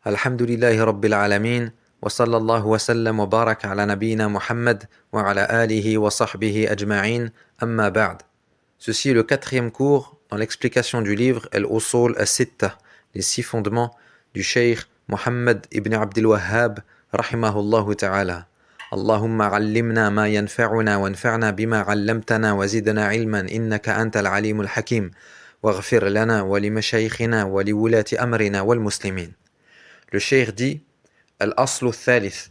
Alhamdulillahi Rabbil Alamin, wa sallallahu wa sallam wa barak ala nabiyyina Muhammad wa ala alihi wa sahbihi ajma'in, amma ba'd. Ceci est le quatrième cours dans l'explication du livre Al-Usul As-Sitta, les 6 fondements du Cheikh Muhammad ibn Abdul Wahhab, rahimahullahu ta'ala. Allahumma allimna ma yanfa'una wanfa'na bima 'allamtana wa zidna 'ilman innaka antal alimul hakim waghfir lana wa li mashayikhina wa li wulati amrina wal muslimin. Le cheikh dit الأصل الثالث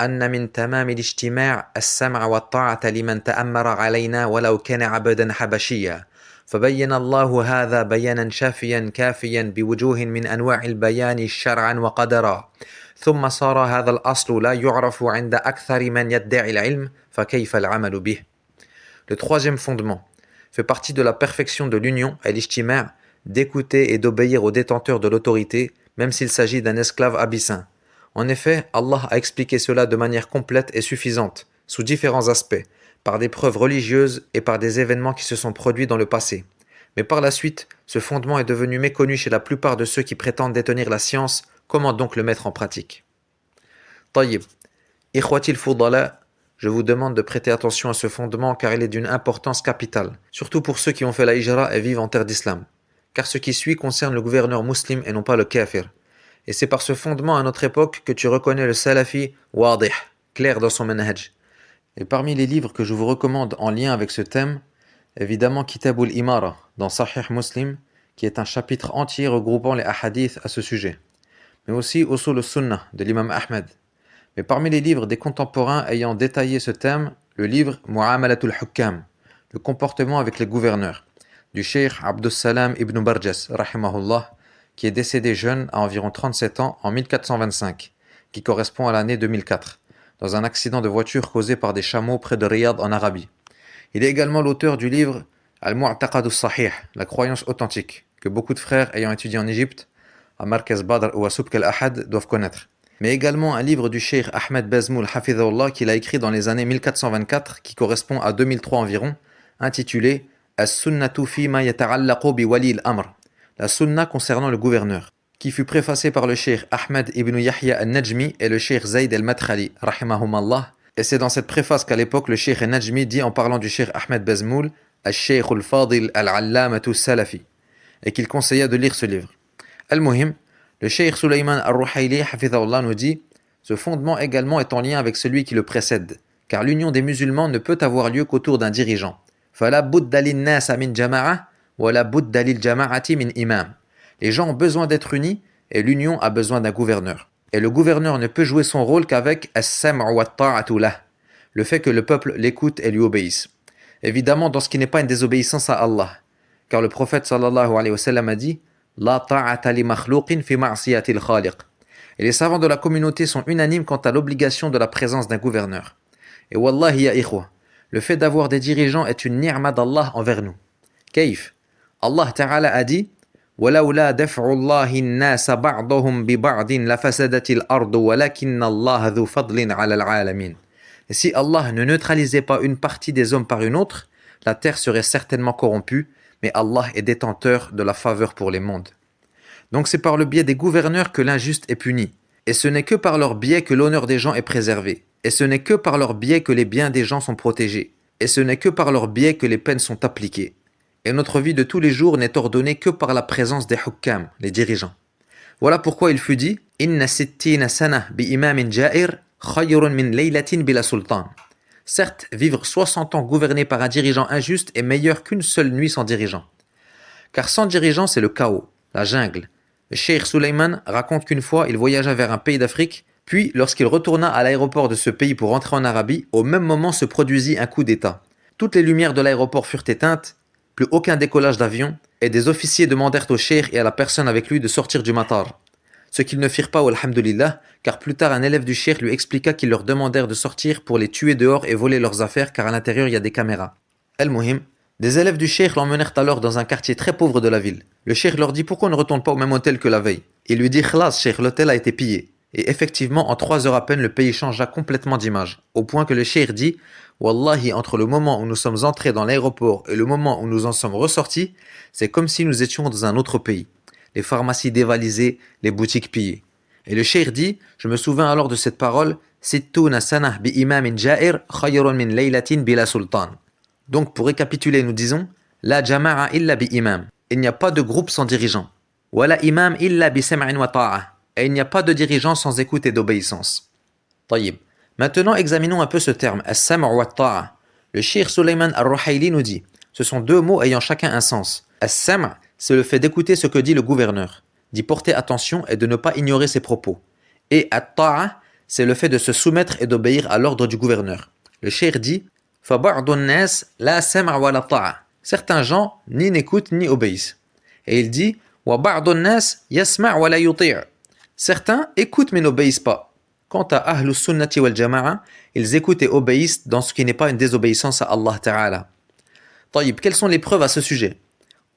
أن من تمام الاجتماع السمع والطاعة لمن تأمر علينا ولو كان عبدا حبشيا فبين الله هذا بيانا شافيا كافيا بوجوه من أنواع البيان شرعا وقدرا ثم صار هذا الأصل لا يعرف عند أكثر من يدعي العلم فكيف العمل به. Le troisième fondement fait partie de la perfection de l'union à l'ijtima' d'écouter et d'obéir aux détenteurs de l'autorité même s'il s'agit d'un esclave abyssin. En effet, Allah a expliqué cela de manière complète et suffisante, sous différents aspects, par des preuves religieuses et par des événements qui se sont produits dans le passé. Mais par la suite, ce fondement est devenu méconnu chez la plupart de ceux qui prétendent détenir la science. Comment donc le mettre en pratique? Tayyib. Ikhwatil Fudala, je vous demande de prêter attention à ce fondement car il est d'une importance capitale, surtout pour ceux qui ont fait la hijra et vivent en terre d'islam. Car ce qui suit concerne le gouverneur musulman et non pas le kafir. Et c'est par ce fondement à notre époque que tu reconnais le salafi wadih, clair dans son manhaj. Et parmi les livres que je vous recommande en lien avec ce thème, évidemment Kitabul Imara dans Sahih Muslim, qui est un chapitre entier regroupant les ahadiths à ce sujet. Mais aussi Usul al-Sunnah de l'imam Ahmed. Mais parmi les livres des contemporains ayant détaillé ce thème, le livre Mu'amalatul Hukkam, le comportement avec les gouverneurs, du Cheikh Abdus Salam ibn Barjas, rahimahullah, qui est décédé jeune à environ 37 ans en 1425, qui correspond à l'année 2004, dans un accident de voiture causé par des chameaux près de Riyad en Arabie. Il est également l'auteur du livre Al-Mu'taqad Sahih, la croyance authentique, que beaucoup de frères ayant étudié en Égypte, à Markaz Badr ou à Subk al-Ahad, doivent connaître. Mais également un livre du Cheikh Ahmed Bazmoul Hafidhahullah qu'il a écrit dans les années 1424, qui correspond à 2003 environ, intitulé As-Sunnatu fima yata'allaqu bi wali al-amr, la sunna concernant le gouverneur, qui fut préfacé par le Cheikh Ahmed ibn Yahya al-Najmi et le Cheikh Zayd al-Madkhali, rahimahumallah. Et c'est dans cette préface qu'à l'époque le Cheikh al-Najmi dit en parlant du Cheikh Ahmed Bazmoul, al-Cheikh al-Fadil al-Allamatu salafi, et qu'il conseilla de lire ce livre. Al-Muhim, le Cheikh Sulayman al-Ruhayli hafidhahullah nous dit, ce fondement également est en lien avec celui qui le précède, car l'union des musulmans ne peut avoir lieu qu'autour d'un dirigeant. فَلَا بُدَّ لِلنَّاسَ مِنْ جَمَاعَةٍ وَلَا بُدَّ لِلْجَمَاعَةِ مِنْ إِمَامٍ. Les gens ont besoin d'être unis et l'union a besoin d'un gouverneur. Et le gouverneur ne peut jouer son rôle qu'avec as-sam'u wa ta'atu lah, le fait que le peuple l'écoute et lui obéisse. Évidemment dans ce qui n'est pas une désobéissance à Allah, car le prophète sallallahu alayhi wa sallam a dit La ta'ata li makhluqin fi ma'siyati al-khaliq. Et les savants de la communauté sont unanimes quant à l'obligation de la présence d'un gouverneur. Et wallahi ya ikhwa, le fait d'avoir des dirigeants est une ni'ma d'Allah envers nous. Kaif? Allah Ta'ala a dit وَلَوْلَا دَفْعُ اللَّهِ النَّاسَ بَعْضَهُمْ بِبَعْضٍ لَفَسَدَتِ الْأَرْضُ وَلَكِنَّ اللَّهَ ذُو فَضْلٍ عَلَى الْعَالَمِينَ. Et si Allah ne neutralisait pas une partie des hommes par une autre, la terre serait certainement corrompue, mais Allah est détenteur de la faveur pour les mondes. Donc c'est par le biais des gouverneurs que l'injuste est puni. Et ce n'est que par leur biais que l'honneur des gens est préservé. Et ce n'est que par leur biais que les biens des gens sont protégés. Et ce n'est que par leur biais que les peines sont appliquées. Et notre vie de tous les jours n'est ordonnée que par la présence des hukkam, les dirigeants. Voilà pourquoi il fut dit Inna sittina sana bi imamin ja'ir khayrun min laylatin bila sultan. Certes, vivre 60 ans gouverné par un dirigeant injuste est meilleur qu'une seule nuit sans dirigeant. Car sans dirigeant, c'est le chaos, la jungle. Le Cheikh Sulayman raconte qu'une fois, il voyagea vers un pays d'Afrique, puis lorsqu'il retourna à l'aéroport de ce pays pour rentrer en Arabie, au même moment se produisit un coup d'État. Toutes les lumières de l'aéroport furent éteintes, plus aucun décollage d'avion, et des officiers demandèrent au cheikh et à la personne avec lui de sortir du matar. Ce qu'ils ne firent pas, alhamdulillah, car plus tard un élève du cheikh lui expliqua qu'ils leur demandèrent de sortir pour les tuer dehors et voler leurs affaires car à l'intérieur il y a des caméras. Al-Muhim, des élèves du cheikh l'emmenèrent alors dans un quartier très pauvre de la ville. Le cheikh leur dit pourquoi on ne retourne pas au même hôtel que la veille. Il lui dit khlas cheikh, l'hôtel a été pillé. Et effectivement, en 3 heures à peine, le pays changea complètement d'image, au point que le cheikh dit Wallahi, entre le moment où nous sommes entrés dans l'aéroport et le moment où nous en sommes ressortis, c'est comme si nous étions dans un autre pays. Les pharmacies dévalisées, les boutiques pillées. Et le cheikh dit, je me souviens alors de cette parole, Sittuna sanah bi imamin ja'ir khayrun min laylatin bila sultan. Donc pour récapituler, nous disons, la jama'a illa bi imam. Il n'y a pas de groupe sans dirigeant. Wala imam illa bi sam'in wa ta'a. Et il n'y a pas de dirigeant sans écoute et d'obéissance. Tayyib. Maintenant, examinons un peu ce terme, as-sam' wa ta'a. Le cheikh Sulayman al-Ruhayli nous dit, ce sont deux mots ayant chacun un sens. As-sam', c'est le fait d'écouter ce que dit le gouverneur, d'y porter attention et de ne pas ignorer ses propos. Et at-ta'a, c'est le fait de se soumettre et d'obéir à l'ordre du gouverneur. Le cheikh dit, فَبَعْضُ النَّاسِ لَا سَمْعَ وَلَا طَاعَ. Certains gens ni n'écoutent ni obéissent. Et il dit, وَبَعْضُ النَّاسِ يَسْمَعْ وَلَا يُطِيعُ. Certains écoutent mais n'obéissent pas. Quant à Ahlus Sunnati wal Jama'a, ils écoutent et obéissent dans ce qui n'est pas une désobéissance à Allah Ta'ala. Taïb, quelles sont les preuves à ce sujet?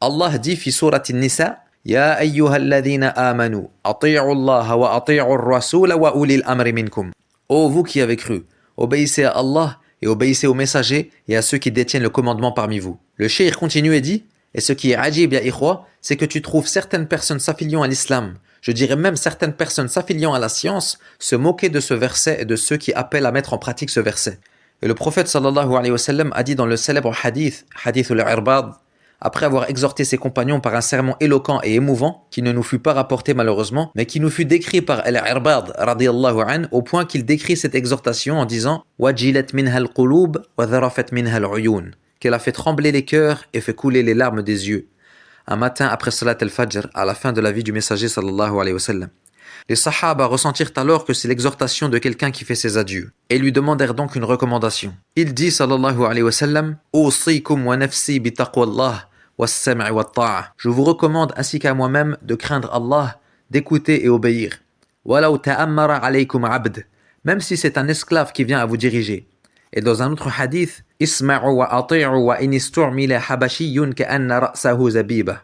Allah dit fi surat An-Nisa, Ya ayyuhalladhina amanu, ati'u Allah wa ati'u ar-rasul wa ulil amri minkum. Ô vous qui avez cru, obéissez à Allah et obéissez aux messagers et à ceux qui détiennent le commandement parmi vous. Le cheikh continue et dit, et ce qui est ajib ya ikhwa, c'est que tu trouves certaines personnes s'affiliant à l'islam, je dirais même certaines personnes s'affiliant à la science, se moquer de ce verset et de ceux qui appellent à mettre en pratique ce verset. Et le prophète sallallahu alayhi wa sallam a dit dans le célèbre hadith al-Irbad, après avoir exhorté ses compagnons par un sermon éloquent et émouvant, qui ne nous fut pas rapporté malheureusement, mais qui nous fut décrit par al-Irbad radiyallahu an, au point qu'il décrit cette exhortation en disant « Wajilat minha al-qulub wa dharafat minha al-uyun » qu'elle a fait trembler les cœurs et fait couler les larmes des yeux. Un matin après Salat al-Fajr, à la fin de la vie du messager sallallahu alayhi wa sallam. Les Sahaba ressentirent alors que c'est l'exhortation de quelqu'un qui fait ses adieux, et lui demandèrent donc une recommandation. Il dit sallallahu alayhi wa sallam « Usikum wa nafsi bi taqwallah wa as-sam'i wa at-ta'a » Je vous recommande ainsi qu'à moi-même de craindre Allah, d'écouter et obéir. « Walau ta'ammara alaykum abd » même si c'est un esclave qui vient à vous diriger. Et dans un autre hadith, Isma'u wa ati'u wa in istu'mila habashiyyun ka'anna ra'sahu zabiba.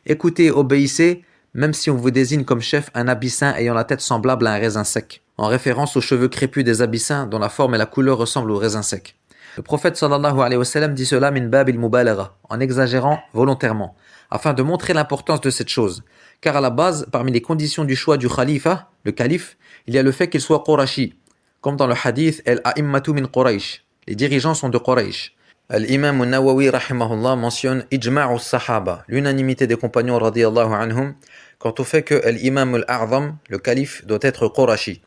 Écoutez et obéissez, même si on vous désigne comme chef un abyssin ayant la tête semblable à un raisin sec, en référence aux cheveux crépus des abyssins dont la forme et la couleur ressemblent aux raisins secs. Le prophète sallallahu alayhi wa sallam dit cela min bab al-mubalagha, en exagérant volontairement, afin de montrer l'importance de cette chose. Car à la base, parmi les conditions du choix du khalifa, le calife, il y a le fait qu'il soit Qurashi, comme dans le hadith Al-A'immatu min Quraysh, les dirigeants sont de Quraysh. Al-Imam al-Nawawi rahimahullah mentionne Ijma'u sahaba, l'unanimité des compagnons radiyallahu anhum, quant au fait que l'imam al-A'zam, le calife, doit être Qurashi.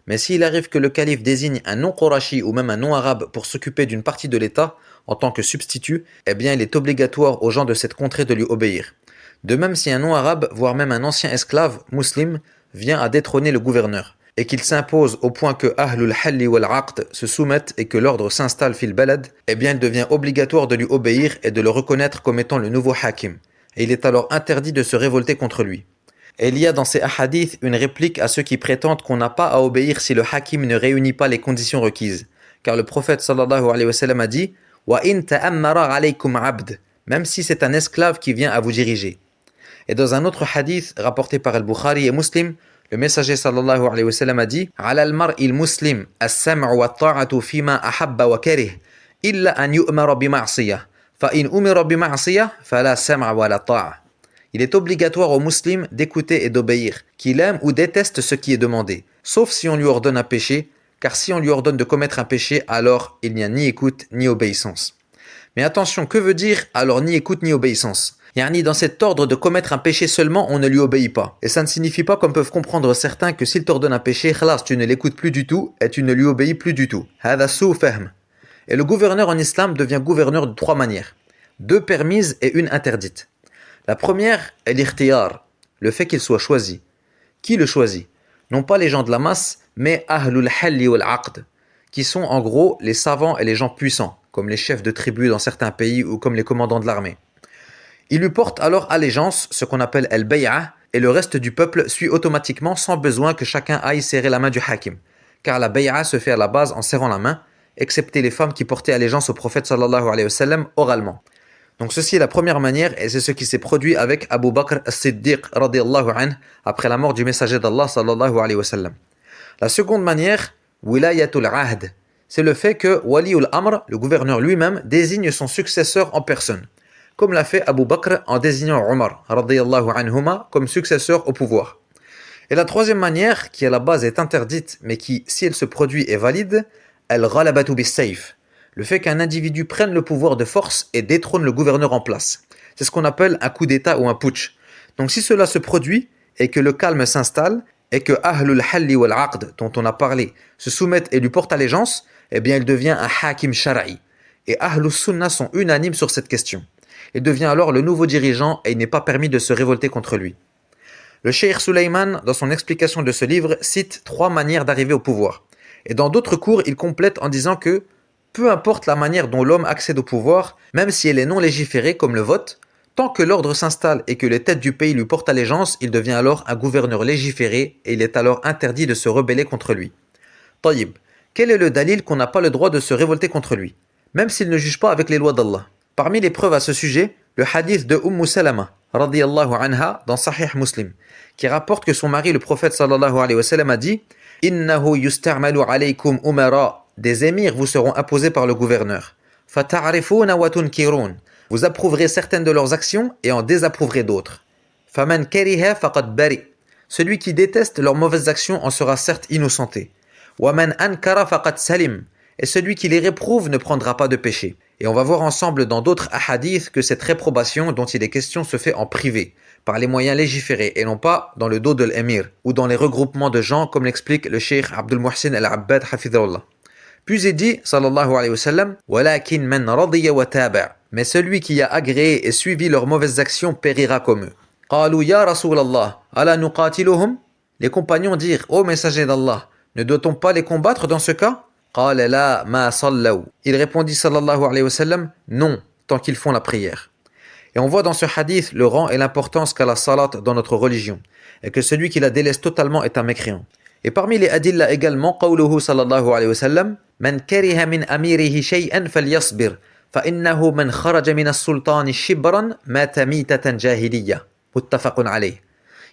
Mais s'il arrive que le calife désigne un non-Qurashi ou même un non-arabe pour s'occuper d'une partie de l'État, en tant que substitut, eh bien il est obligatoire aux gens de cette contrée de lui obéir. De même si un non-arabe, voire même un ancien esclave, musulman, vient à détrôner le gouverneur, et qu'il s'impose au point que Ahlul Halli wal Aqd se soumettent et que l'ordre s'installe fil balad, eh bien il devient obligatoire de lui obéir et de le reconnaître comme étant le nouveau hakim. Et il est alors interdit de se révolter contre lui. Et il y a dans ces hadiths une réplique à ceux qui prétendent qu'on n'a pas à obéir si le hakim ne réunit pas les conditions requises. Car le prophète sallallahu alayhi wa sallam a dit « Wa in ta'ammara alaykum abd » même si c'est un esclave qui vient à vous diriger. Et dans un autre hadith rapporté par Al-Bukhari et Muslim, le messager sallallahu alayhi wa sallam a dit « Ala al-mar'i al-muslim as-sam'u wa at-ta'atu fima ahabba wa karih illa an yu'mara bi ma'siyah fa in umira bi ma'siyah fala sam'a wa la ta'a » Il est obligatoire au musulman d'écouter et d'obéir, qu'il aime ou déteste ce qui est demandé, sauf si on lui ordonne un péché, car si on lui ordonne de commettre un péché, alors il n'y a ni écoute ni obéissance. Mais attention, que veut dire alors ni écoute ni obéissance? Yani dans cet ordre de commettre un péché seulement, on ne lui obéit pas. Et ça ne signifie pas comme peuvent comprendre certains que s'il t'ordonne un péché, khalas, tu ne l'écoutes plus du tout et tu ne lui obéis plus du tout. Hada sou fahm. Et le gouverneur en islam devient gouverneur de 3 manières. 2 permises et 1 interdite. La première est l'ikhtiyar, le fait qu'il soit choisi. Qui le choisit? Non pas les gens de la masse, mais Ahlul Halli wal Aqd, qui sont en gros les savants et les gens puissants, comme les chefs de tribus dans certains pays ou comme les commandants de l'armée. Il lui porte alors allégeance, ce qu'on appelle al-bay'a, et le reste du peuple suit automatiquement sans besoin que chacun aille serrer la main du hakim. Car la bay'a se fait à la base en serrant la main, excepté les femmes qui portaient allégeance au prophète sallallahu alayhi wa sallam oralement. Donc ceci est la première manière et c'est ce qui s'est produit avec Abu Bakr as-Siddiq radiyallahu anhu après la mort du messager d'Allah sallallahu alayhi wa sallam. La seconde manière, wilayatul ahd, c'est le fait que Waliul Amr, le gouverneur lui-même, désigne son successeur en personne, comme l'a fait Abu Bakr en désignant Omar radiyallahu anhuma comme successeur au pouvoir. Et la troisième manière, qui à la base est interdite, mais qui, si elle se produit, est valide, al-ghalabatu bis-sayf. Le fait qu'un individu prenne le pouvoir de force et détrône le gouverneur en place. C'est ce qu'on appelle un coup d'État ou un putsch. Donc si cela se produit, et que le calme s'installe, et que Ahlul Halli wal Aqd, dont on a parlé, se soumettent et lui portent allégeance, eh bien il devient un hakim shar'i. Et Ahlus Sunnah sont unanimes sur cette question. Il devient alors le nouveau dirigeant et il n'est pas permis de se révolter contre lui. Le Cheikh Suleiman, dans son explication de ce livre, cite 3 manières d'arriver au pouvoir. Et dans d'autres cours, il complète en disant que peu importe la manière dont l'homme accède au pouvoir, même si elle est non légiférée comme le vote, tant que l'ordre s'installe et que les têtes du pays lui portent allégeance, il devient alors un gouverneur légiféré et il est alors interdit de se rebeller contre lui. Taïb, quel est le dalil qu'on n'a pas le droit de se révolter contre lui, même s'il ne juge pas avec les lois d'Allah? Parmi les preuves à ce sujet, le hadith de Salama, radiyallahu anha, dans Sahih Muslim, qui rapporte que son mari, le prophète sallallahu alayhi wa sallam, a dit « Innahu yusta'malu alaykum umara » Des émirs vous seront imposés par le gouverneur. « Fata'arifuna wa tunkirun » Vous approuverez certaines de leurs actions et en désapprouverez d'autres. « Faman kariha faqad bari » Celui qui déteste leurs mauvaises actions en sera certes innocenté. « Wa man ankara faqad salim » Et celui qui les réprouve ne prendra pas de péché. Et on va voir ensemble dans d'autres hadiths que cette réprobation dont il est question se fait en privé, par les moyens légiférés et non pas dans le dos de l'émir ou dans les regroupements de gens comme l'explique le cheikh Abdul Muhsin al-Abbad hafidhahullah. Puis il dit sallallahu alayhi wa sallam walakin man radiya wa taba' mais celui qui a agréé et suivi leurs mauvaises actions périra comme eux. Qalu ya Rasulallah ala nuqatiluhum Les compagnons dirent ô messager d'Allah, ne doit-on pas les combattre dans ce cas? قال لا ما صلوا Il répondit sallallahu alayhi wa sallam non tant qu'ils font la prière. Et on voit dans ce hadith le rang et l'importance qu'a la salat dans notre religion, et que celui qui la délaisse totalement est un mécréant. Et parmi les adillas également, قوله sallallahu alayhi wa sallam, من كره من أميره شيئا فليصبر فإنه من خرج من السلطان شبرا مات ميتة جاهلية. متفق عليه.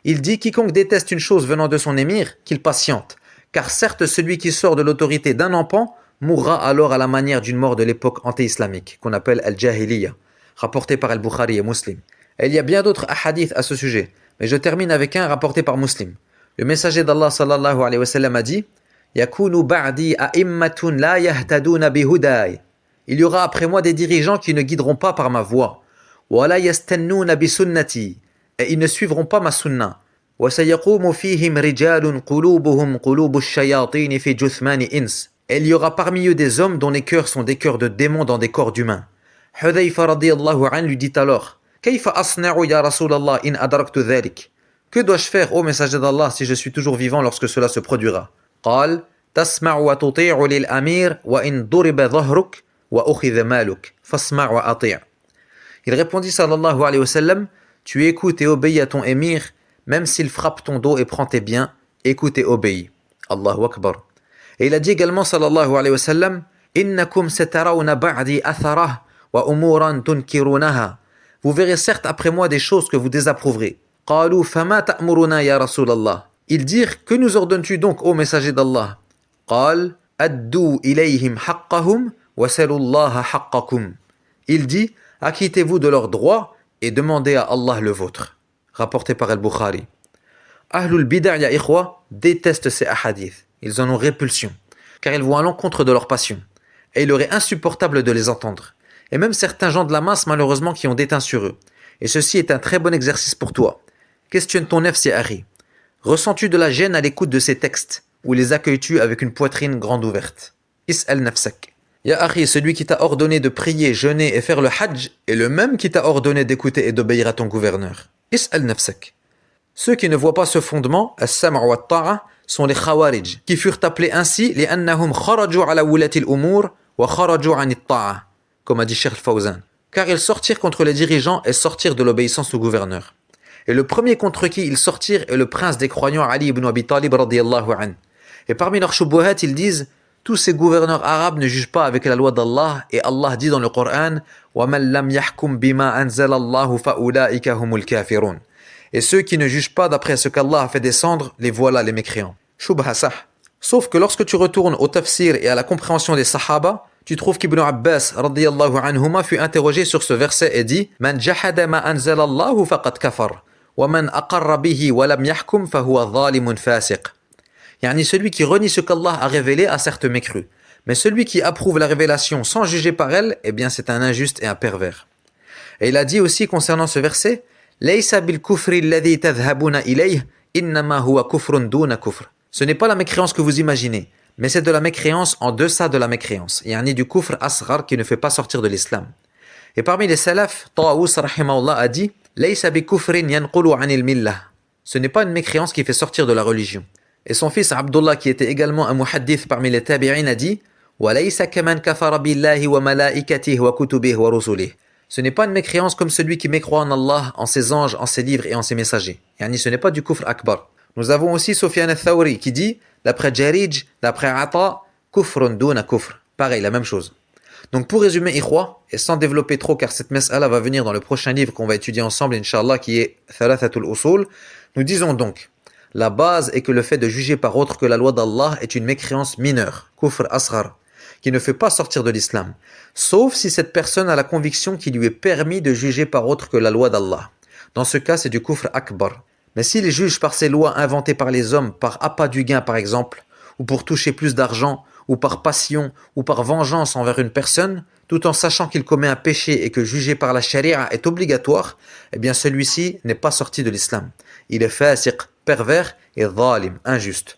Il dit quiconque déteste une chose venant de son émir, qu'il patiente, car certes celui qui sort de l'autorité d'un empan mourra alors à la manière d'une mort de l'époque anté-islamique, qu'on appelle al-Jahiliya, rapporté par al-Bukhari et Muslim. Et il y a bien d'autres hadiths à ce sujet, mais je termine avec un rapporté par Muslim. Le messager d'Allah sallallahu alayhi wa sallam a dit Yakunu ba'di a'immatun la yahtaduna bihudai. Il y aura après moi des dirigeants qui ne guideront pas par ma voie. Wa la yastannuna bi sunnati. Et ils ne suivront pas ma sunna. وَسَيَقُومُ فِيهِمْ رِجَالٌ قُلُوبُهُمْ قُلُوبُ الشَّيَاطِينِ فِي جُثْمَانِ إِنْسٍ Et il y aura parmi eux des hommes dont les cœurs sont des cœurs de démons dans des corps d'humains. Hudayfa radiyallahu anhu lui dit alors كَيْفَ أَصْنَعُ يَا رَسُولَ اللَّهِ إِنْ أَدْرَكْتُ ذَلِكَ Que dois-je faire, ô messager d'Allah, si je suis toujours vivant lorsque cela se produira? قال تسمع وتطيع للأمير وإن ضرب ظهرك وأخذ مالك فاسمع وأطيع. Il répondit sallallahu alayhi wa sallam Tu écoutes et obéis à ton émir même s'il frappe ton dos et prend tes biens, écoute et obéis. Allahu Akbar. Et il a dit également, sallallahu alayhi wa sallam, Innakum satarawna ba'di atharah wa umuran tunkirunaha. Vous verrez certes après moi des choses que vous désapprouverez. Qalu fama ta'muruna ya Rasulallah. Ils dirent, que nous ordonnes-tu donc, ô messager d'Allah? Qal, addu ilayhim haqqahum wa salullaha haqqakum. Il dit, acquittez-vous de leurs droits et demandez à Allah le vôtre. Rapporté par Al-Bukhari. Ahlul Bid'a' ya ikhwa détestent ces hadiths. Ils en ont répulsion, car ils vont à l'encontre de leur passion. Et il leur est insupportable de les entendre. Et même certains gens de la masse, malheureusement, qui ont déteint sur eux. Et ceci est un très bon exercice pour toi. Questionne ton nefs ya Harry. Ressens-tu de la gêne à l'écoute de ces textes, ou les accueilles-tu avec une poitrine grande ouverte? Is'al nafsak. Ya Harry, celui qui t'a ordonné de prier, jeûner et faire le hajj, est le même qui t'a ordonné d'écouter et d'obéir à ton gouverneur. Is'al nafsak. Ceux qui ne voient pas ce fondement, as-sam' wa at-ta'a, sont les khawarij, qui furent appelés ainsi les annahum kharaju ala wulati al-umur wa kharaju an at-ta'a, comme a dit Cheikh Fawzan. Car ils sortirent contre les dirigeants et sortirent de l'obéissance au gouverneur. Et le premier contre qui ils sortirent est le prince des croyants Ali ibn Abi Talib radiyallahu anhu. Et parmi leurs shubuhat, ils disent tous ces gouverneurs arabes ne jugent pas avec la loi d'Allah et Allah dit dans le Coran وَمَنْ لَمْ يَحْكُمْ بِمَا أَنزَلَ اللَّهُ فَأُولَٰئِكَ هُمُ الْكَافِرُونَ. Et ceux qui ne jugent pas d'après ce qu'Allah a fait descendre, les voilà les mécréants. Shubha sah. Sauf que lorsque tu retournes au tafsir et à la compréhension des sahaba, tu trouves qu'Ibn Abbas radiyallahu anhuma fut interrogé sur ce verset et dit Man jahada ma anzala Allahu faqad kafar وَمَنْ أَقَرَّ بِهِ وَلَمْ يَحْكُمْ فَهُوَ ظَالِمٌ فَاسِقٌ. Yani celui qui renie ce qu'Allah a révélé a certes mécru. Mais celui qui approuve la révélation sans juger par elle, eh bien c'est un injuste et un pervers. Et il a dit aussi concernant ce verset, لَيْسَ بِالْكُفْرِ الَّذِي تَذْهَبُونَ إِلَيْهِ إِنَّمَا هُوَ كُفْرٌ دُونَ كُفْرٍ. Ce n'est pas la mécréance que vous imaginez, mais c'est de la mécréance en deçà de la mécréance, yani du kufr asghar qui ne fait pas sortir de l'islam. Et parmi les salafs, Tawus rahimahullah a dit لَيْسَ بِكُفْرٍ يَنْقُلُ عَنِ الْمِلَّةِ. Ce n'est pas une mécréance qui fait sortir de la religion. Et son fils Abdullah, qui était également un muhaddith parmi les tabi'in, a dit وَلَيْسَ كَمَنْ كَفَرَ بِاللَّهِ وَمَلَائِكَتِهِ وَكُتُبِهِ وَرُسُلِهِ. Ce n'est pas une mécréance comme celui qui mécroit en Allah, en ses anges, en ses livres et en ses messagers. Yani ce n'est pas du kufr akbar. Nous avons aussi Sufyan al-Thawri qui dit, d'après Jarij, d'après Ata, kufrun duna kufr. Pareil, la même chose. Donc pour résumer, ikhwa, et sans développer trop car cette mas'ala va venir dans le prochain livre qu'on va étudier ensemble, Inch'Allah, qui est Thalathatul Usul, nous disons donc, la base est que le fait de juger par autre que la loi d'Allah est une mécréance mineure, kufr asghar, qui ne fait pas sortir de l'islam, sauf si cette personne a la conviction qu'il lui est permis de juger par autre que la loi d'Allah. Dans ce cas, c'est du kufr akbar. Mais s'il juge par ces lois inventées par les hommes, par appât du gain par exemple, ou pour toucher plus d'argent, ou par passion, ou par vengeance envers une personne, tout en sachant qu'il commet un péché et que juger par la charia est obligatoire, eh bien celui-ci n'est pas sorti de l'islam. Il est fasiq, pervers et zalim, injuste.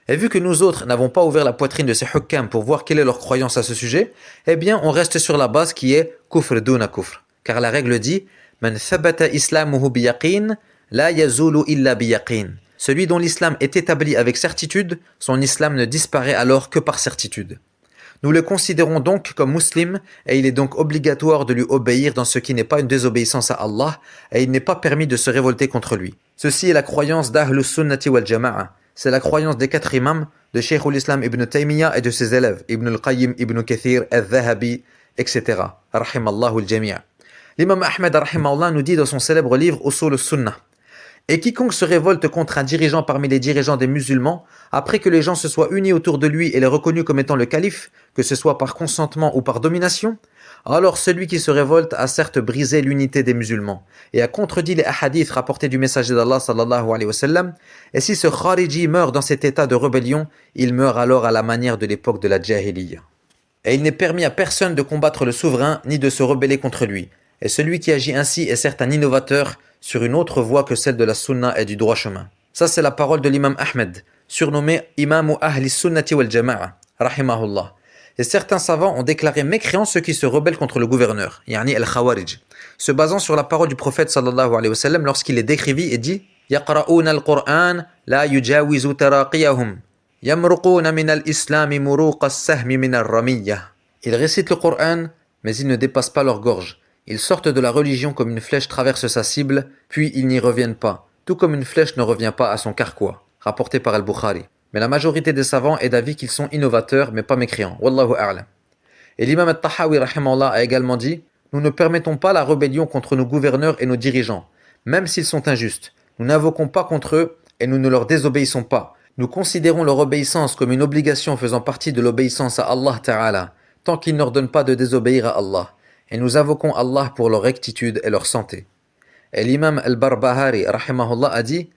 Et vu que nous autres n'avons pas ouvert la poitrine de ces hukkam pour voir quelle est leur croyance à ce sujet, eh bien on reste sur la base qui est kufr duna kufr. Car la règle dit Man thabata islamuhu biyaqin, la yazulu illa biyaqin. Celui dont l'islam est établi avec certitude, son islam ne disparaît alors que par certitude. Nous le considérons donc comme musulman et il est donc obligatoire de lui obéir dans ce qui n'est pas une désobéissance à Allah et il n'est pas permis de se révolter contre lui. Ceci est la croyance d'Ahlus Sunnati wal Jama'a. C'est la croyance des 4 imams de Cheikh al-Islam ibn Taymiyyah et de ses élèves, Ibn al-Qayyim, Ibn Kathir, al-Dhahabi, etc. Rahimallahu al-Jami'a. L'imam Ahmed rahimahullah nous dit dans son célèbre livre Usul al-Sunnah. Et quiconque se révolte contre un dirigeant parmi les dirigeants des musulmans, après que les gens se soient unis autour de lui et l'aient reconnu comme étant le calife, que ce soit par consentement ou par domination, alors celui qui se révolte a certes brisé l'unité des musulmans et a contredit les hadiths rapportés du messager d'Allah sallallahu alayhi wa sallam. Et si ce khariji meurt dans cet état de rébellion, il meurt alors à la manière de l'époque de la jahiliya. Et il n'est permis à personne de combattre le souverain ni de se rebeller contre lui. Et celui qui agit ainsi est certes un innovateur sur une autre voie que celle de la sunna et du droit chemin. Ça c'est la parole de l'imam Ahmed, surnommé Imamu Ahli Sunnati wal Jama'a, rahimahullah. Et certains savants ont déclaré mécréants ceux qui se rebellent contre le gouverneur, yani al-Khawarij, se basant sur la parole du prophète sallallahu alayhi wa sallam lorsqu'il les décrivit et dit Yaqra'una al-Qur'an la yujawizu taraqiyahum yamruquna min al-islam muruqa as-sahmi min ar-ramiyyah. Ils récitent le Coran, mais ils ne dépassent pas leur gorge. Ils sortent de la religion comme une flèche traverse sa cible, puis ils n'y reviennent pas, tout comme une flèche ne revient pas à son carquois, rapporté par Al-Bukhari. Mais la majorité des savants est d'avis qu'ils sont innovateurs mais pas mécréants. Wallahu a'lam. Et l'imam al-Tahawi rahimahullah a également dit Nous ne permettons pas la rébellion contre nos gouverneurs et nos dirigeants, même s'ils sont injustes. Nous n'invoquons pas contre eux et nous ne leur désobéissons pas. Nous considérons leur obéissance comme une obligation faisant partie de l'obéissance à Allah Ta'ala, tant qu'ils n'ordonnent pas de désobéir à Allah. Et nous invoquons Allah pour leur rectitude et leur santé. Et l'imam al-Barbahari rahimahullah a dit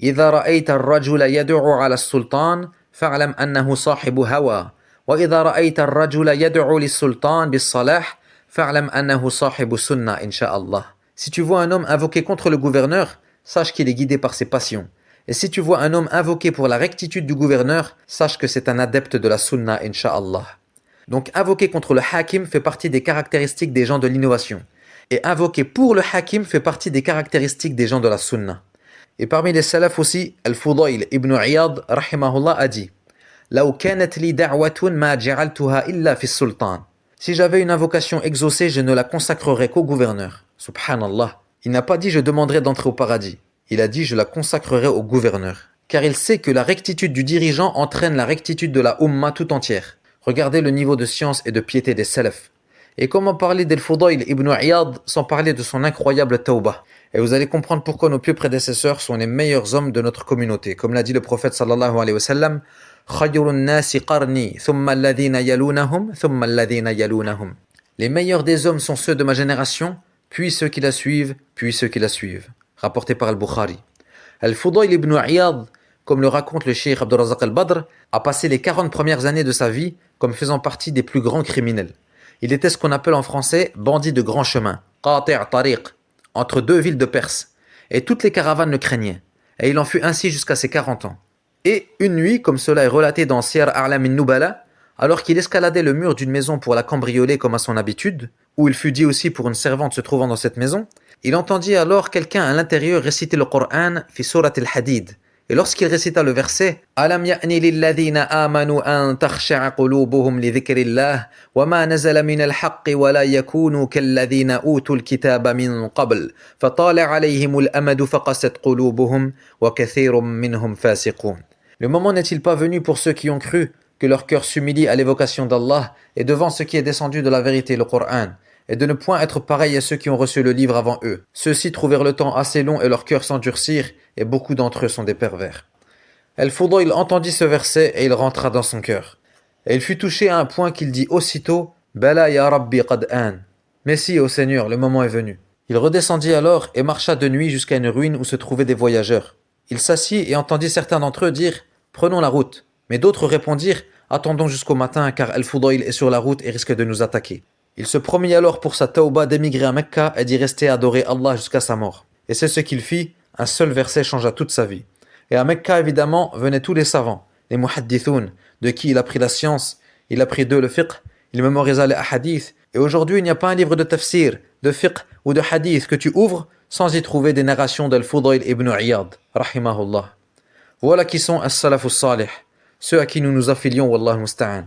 إذا رأيت الرجل يدعو على السلطان فاعلم أنه صاحب هوى وإذا رأيت الرجل يدعو للسلطان بالصلاح فاعلم أنه صاحب سنة إن شاء الله. Si tu vois un homme invoqué contre le gouverneur, sache qu'il est guidé par ses passions. Et si tu vois un homme invoqué pour la rectitude du gouverneur, sache que c'est un adepte de la sunna Inch'Allah. Donc invoquer contre le hakim fait partie des caractéristiques des gens de l'innovation. Et invoquer pour le hakim fait partie des caractéristiques des gens de la sunna. Et parmi les salafs aussi, Al-Fudayl ibn Iyad rahimahullah a dit لو كانت لي دعوة ما جعلتها إلا في السلطان. Si j'avais une invocation exaucée, je ne la consacrerais qu'au gouverneur. Subhanallah. Il n'a pas dit je demanderai d'entrer au paradis. Il a dit je la consacrerai au gouverneur. Car il sait que la rectitude du dirigeant entraîne la rectitude de la Ummah tout entière. Regardez le niveau de science et de piété des salafs. Et comment parler d'Al-Fudayl ibn Iyad sans parler de son incroyable tawbah? Et vous allez comprendre pourquoi nos pieux prédécesseurs sont les meilleurs hommes de notre communauté. Comme l'a dit le prophète sallallahu alayhi wa sallam, خَيْرُ النَّاسِ قَرْنِي ثُمَّ الَّذِينَ يَلُونَهُمْ ثُمَّ الَّذِينَ يَلُونَهُمْ. Les meilleurs des hommes sont ceux de ma génération, puis ceux qui la suivent, puis ceux qui la suivent. rapporté par Al-Bukhari. Al-Fudayl ibn Iyad, comme le raconte le cheikh Abdur Razak al-Badr, a passé les 40 premières années de sa vie comme faisant partie des plus grands criminels. Il était ce qu'on appelle en français bandit de grand chemin, qati' tariq, entre deux villes de Perse, et toutes les caravanes le craignaient, et il en fut ainsi jusqu'à ses 40 ans. Et une nuit, comme cela est relaté dans Siyar A'lam an-Nubala, alors qu'il escaladait le mur d'une maison pour la cambrioler comme à son habitude, où il fut dit aussi pour une servante se trouvant dans cette maison, il entendit alors quelqu'un à l'intérieur réciter le Coran fi surat al-Hadid. Et lorsqu'il récita le verset Alam ya'ni lilladhina amanu an takhsha'a qulubuhum li dhikrillah wa ma nazala min al-haqqi wa la yakunu kalladhina utul kitaba min qabl fatala alayhimul amadu faqasat qulubuhum wa kathirun minhum fasiqun. Le moment n'est-il pas venu pour ceux qui ont cru que leur cœur s'humilie à l'évocation d'Allah et devant ce qui est descendu de la vérité, le Coran, et de ne point être pareil à ceux qui ont reçu le livre avant eux. Ceux-ci trouvèrent le temps assez long et leur cœur s'endurcir, et beaucoup d'entre eux sont des pervers. Al-Fudayl entendit ce verset et il rentra dans son cœur. Et il fut touché à un point qu'il dit aussitôt « Bala ya Rabbi qad an » « Mais si, ô Seigneur, le moment est venu. » Il redescendit alors et marcha de nuit jusqu'à une ruine où se trouvaient des voyageurs. Il s'assit et entendit certains d'entre eux dire « Prenons la route ». Mais d'autres répondirent « Attendons jusqu'au matin car Al-Fudayl est sur la route et risque de nous attaquer. » Il se promit alors pour sa tauba d'émigrer à Mecca et d'y rester adorer Allah jusqu'à sa mort. Et c'est ce qu'il fit, un seul verset changea toute sa vie. Et à Mecca évidemment venaient tous les savants, les muhaddithoun, de qui il a pris la science, il a pris d'eux le fiqh, il mémorisa les hadiths. Et aujourd'hui il n'y a pas un livre de tafsir, de fiqh ou de hadith que tu ouvres sans y trouver des narrations d'Al-Fudayl ibn Iyad, rahimahullah. Voilà qui sont as-salafus salih, ceux à qui nous nous affilions, wallah musta'an.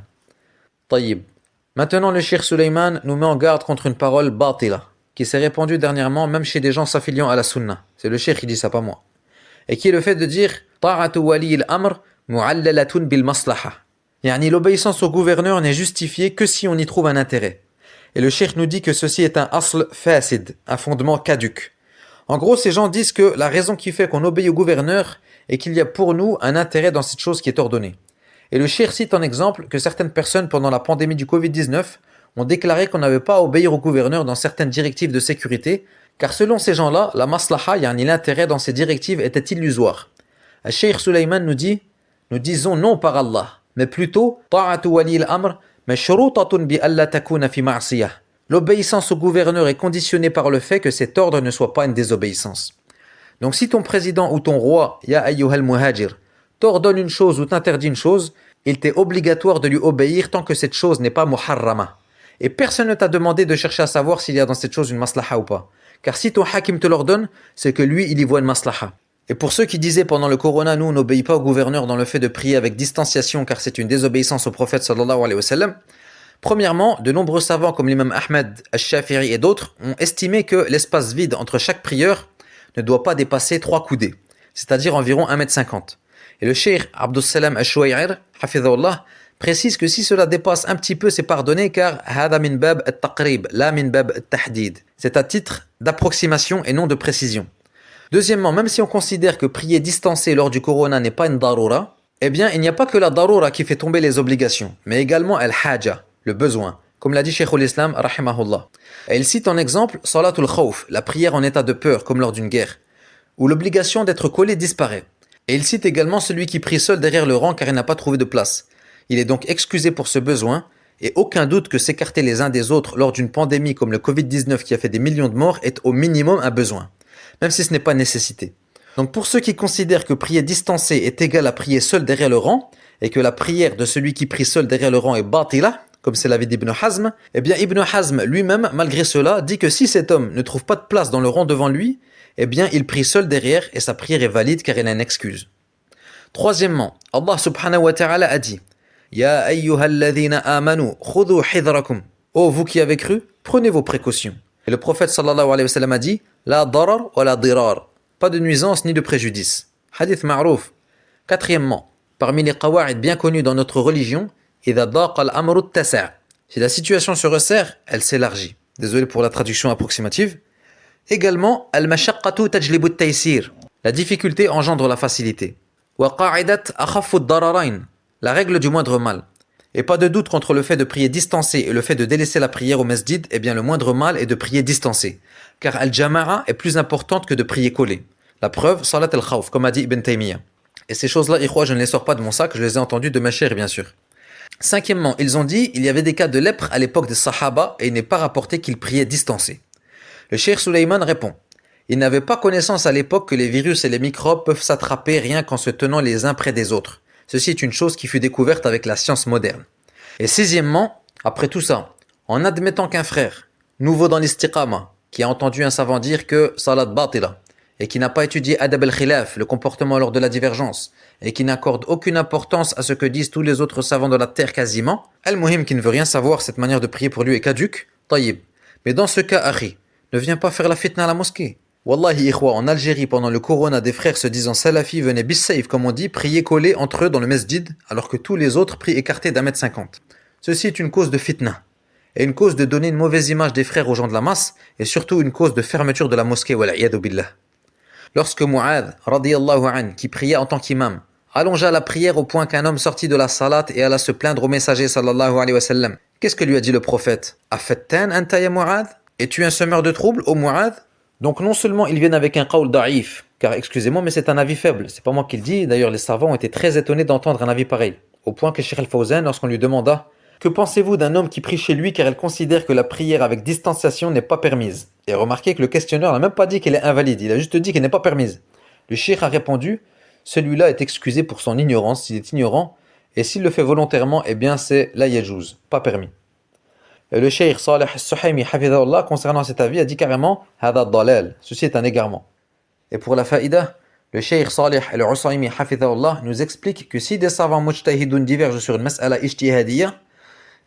Tayyib. Maintenant, le Cheikh Suleiman nous met en garde contre une parole batila, qui s'est répandue dernièrement même chez des gens s'affiliant à la sunna. C'est le Cheikh qui dit ça, pas moi. Et qui est le fait de dire « Ta'atu wali al-amr mu'allalatun bil maslaha ». Yani l'obéissance au gouverneur n'est justifiée que si on y trouve un intérêt. Et le Cheikh nous dit que ceci est un asl fasid, un fondement caduc. En gros, ces gens disent que la raison qui fait qu'on obéit au gouverneur est qu'il y a pour nous un intérêt dans cette chose qui est ordonnée. Et le Cheikh cite en exemple que certaines personnes pendant la pandémie du Covid-19 ont déclaré qu'on n'avait pas à obéir au gouverneur dans certaines directives de sécurité, car selon ces gens-là, la maslaha, yani l'intérêt dans ces directives était illusoire. Le Cheikh Suleiman nous dit, nous disons non par Allah, mais plutôt ta'atu wali al-amr mashrutatun bi alla takuna fi ma'siyah. L'obéissance au gouverneur est conditionnée par le fait que cet ordre ne soit pas une désobéissance. Donc si ton président ou ton roi, ya ayyuhal muhajir, t'ordonne une chose ou t'interdit une chose, il t'est obligatoire de lui obéir tant que cette chose n'est pas muharrama. Et personne ne t'a demandé de chercher à savoir s'il y a dans cette chose une maslaha ou pas. Car si ton hakim te l'ordonne, c'est que lui, il y voit une maslaha. Et pour ceux qui disaient pendant le corona, nous, on n'obéit pas au gouverneur dans le fait de prier avec distanciation car c'est une désobéissance au prophète sallallahu alayhi wa sallam, premièrement, de nombreux savants comme l'imam Ahmed, al-Shafi'i et d'autres ont estimé que l'espace vide entre chaque prieur ne doit pas dépasser 3 coudées, c'est-à-dire environ 1,50 m. Et le cheikh Abdus Salam al-Shuway'ir, hafidhahullah, précise que si cela dépasse un petit peu, c'est pardonné car hada min bab at-taqrib, la min bab at-tahdid. C'est à titre d'approximation et non de précision. Deuxièmement, même si on considère que prier distancé lors du corona n'est pas une darura, eh bien, il n'y a pas que la darura qui fait tomber les obligations, mais également al-haja, le besoin, comme l'a dit Cheikh al-Islam, rahimahullah. Et il cite en exemple salatul khawf, la prière en état de peur, comme lors d'une guerre, où l'obligation d'être collé disparaît. Et il cite également celui qui prie seul derrière le rang car il n'a pas trouvé de place. Il est donc excusé pour ce besoin, et aucun doute que s'écarter les uns des autres lors d'une pandémie comme le Covid-19 qui a fait des millions de morts est au minimum un besoin, même si ce n'est pas une nécessité. Donc pour ceux qui considèrent que prier distancé est égal à prier seul derrière le rang, et que la prière de celui qui prie seul derrière le rang est batila, comme c'est l'avis d'Ibn Hazm, eh bien Ibn Hazm lui-même, malgré cela, dit que si cet homme ne trouve pas de place dans le rang devant lui, eh bien il prie seul derrière et sa prière est valide car il a une excuse. Troisièmement, Allah subhanahu wa ta'ala a dit Ya ayyuhalladhina amanu khudhu hidrakum. Oh vous qui avez cru, prenez vos précautions. Et le prophète sallallahu alayhi wa sallam a dit La darar wa la dirar. Pas de nuisance ni de préjudice. Hadith ma'rouf. Quatrièmement, parmi les qawa'id bien connus dans notre religion, idha daqa al-amru tasa'. Si la situation se resserre, elle s'élargit. Désolé pour la traduction approximative. Également, al-mashaqqatu tajlibu at-taysir. La difficulté engendre la facilité. Wa qa'idat akhaffu ad-dararain. La règle du moindre mal. Et pas de doute qu'entre le fait de prier distancé et le fait de délaisser la prière au masjid, eh bien le moindre mal est de prier distancé. Car al-jama'a est plus importante que de prier collé. La preuve, salat al-khawf, comme a dit Ibn Taymiyyah. Et ces choses-là, ikhwa, je ne les sors pas de mon sac, je les ai entendues de ma chère, bien sûr. Cinquièmement, ils ont dit, il y avait des cas de lèpre à l'époque des Sahaba et il n'est pas rapporté qu'ils priaient distancés. Le cheikh Suleyman répond, ils n'avaient pas connaissance à l'époque que les virus et les microbes peuvent s'attraper rien qu'en se tenant les uns près des autres. Ceci est une chose qui fut découverte avec la science moderne. Et sixièmement, après tout ça, en admettant qu'un frère, nouveau dans l'istiqama, qui a entendu un savant dire que salat batila, et qui n'a pas étudié adab al-khilaf, le comportement lors de la divergence, et qui n'accorde aucune importance à ce que disent tous les autres savants de la terre quasiment, al-muhim qui ne veut rien savoir, cette manière de prier pour lui est caduque, taïb. Mais dans ce cas, akhi, ne viens pas faire la fitna à la mosquée. Wallahi ikhwa, en Algérie, pendant le corona, des frères se disant salafi venaient bis-safe, comme on dit, prier collés entre eux dans le masjid, alors que tous les autres prient écartés d'1,50 m. Ceci est une cause de fitna, et une cause de donner une mauvaise image des frères aux gens de la masse, et surtout une cause de fermeture de la mosquée, wal'iyadu billah. Lorsque Mu'adh, radiyallahu an, qui priait en tant qu'imam, allongea la prière au point qu'un homme sortit de la salat et alla se plaindre au messager sallallahu alayhi wa sallam, qu'est-ce que lui a dit le prophète? Afattan anta ya Mu'adh? Es-tu un semeur de troubles, ô Mu'adh? Donc non seulement ils viennent avec un qawl da'if, car excusez-moi mais c'est un avis faible, c'est pas moi qui le dis, d'ailleurs les savants ont été très étonnés d'entendre un avis pareil, au point que Cheikh Al-Fawzan, lorsqu'on lui demanda « Que pensez-vous d'un homme qui prie chez lui car elle considère que la prière avec distanciation n'est pas permise ?» Et remarquez que le questionneur n'a même pas dit qu'elle est invalide, il a juste dit qu'elle n'est pas permise. Le cheikh a répondu « Celui-là est excusé pour son ignorance, s'il est ignorant, et s'il le fait volontairement, eh bien c'est la yajouz, pas permis. » Et le cheikh Salih al-Suhaymi, hafidhahullah, concernant cet avis, a dit carrément « Hada dalal », ceci est un égarement. Et pour la faïda, le cheikh Salih al-Usaymi, hafidhahullah, nous explique que si des savants mujtahidoun divergent sur une mas'ala ijtihadiyya,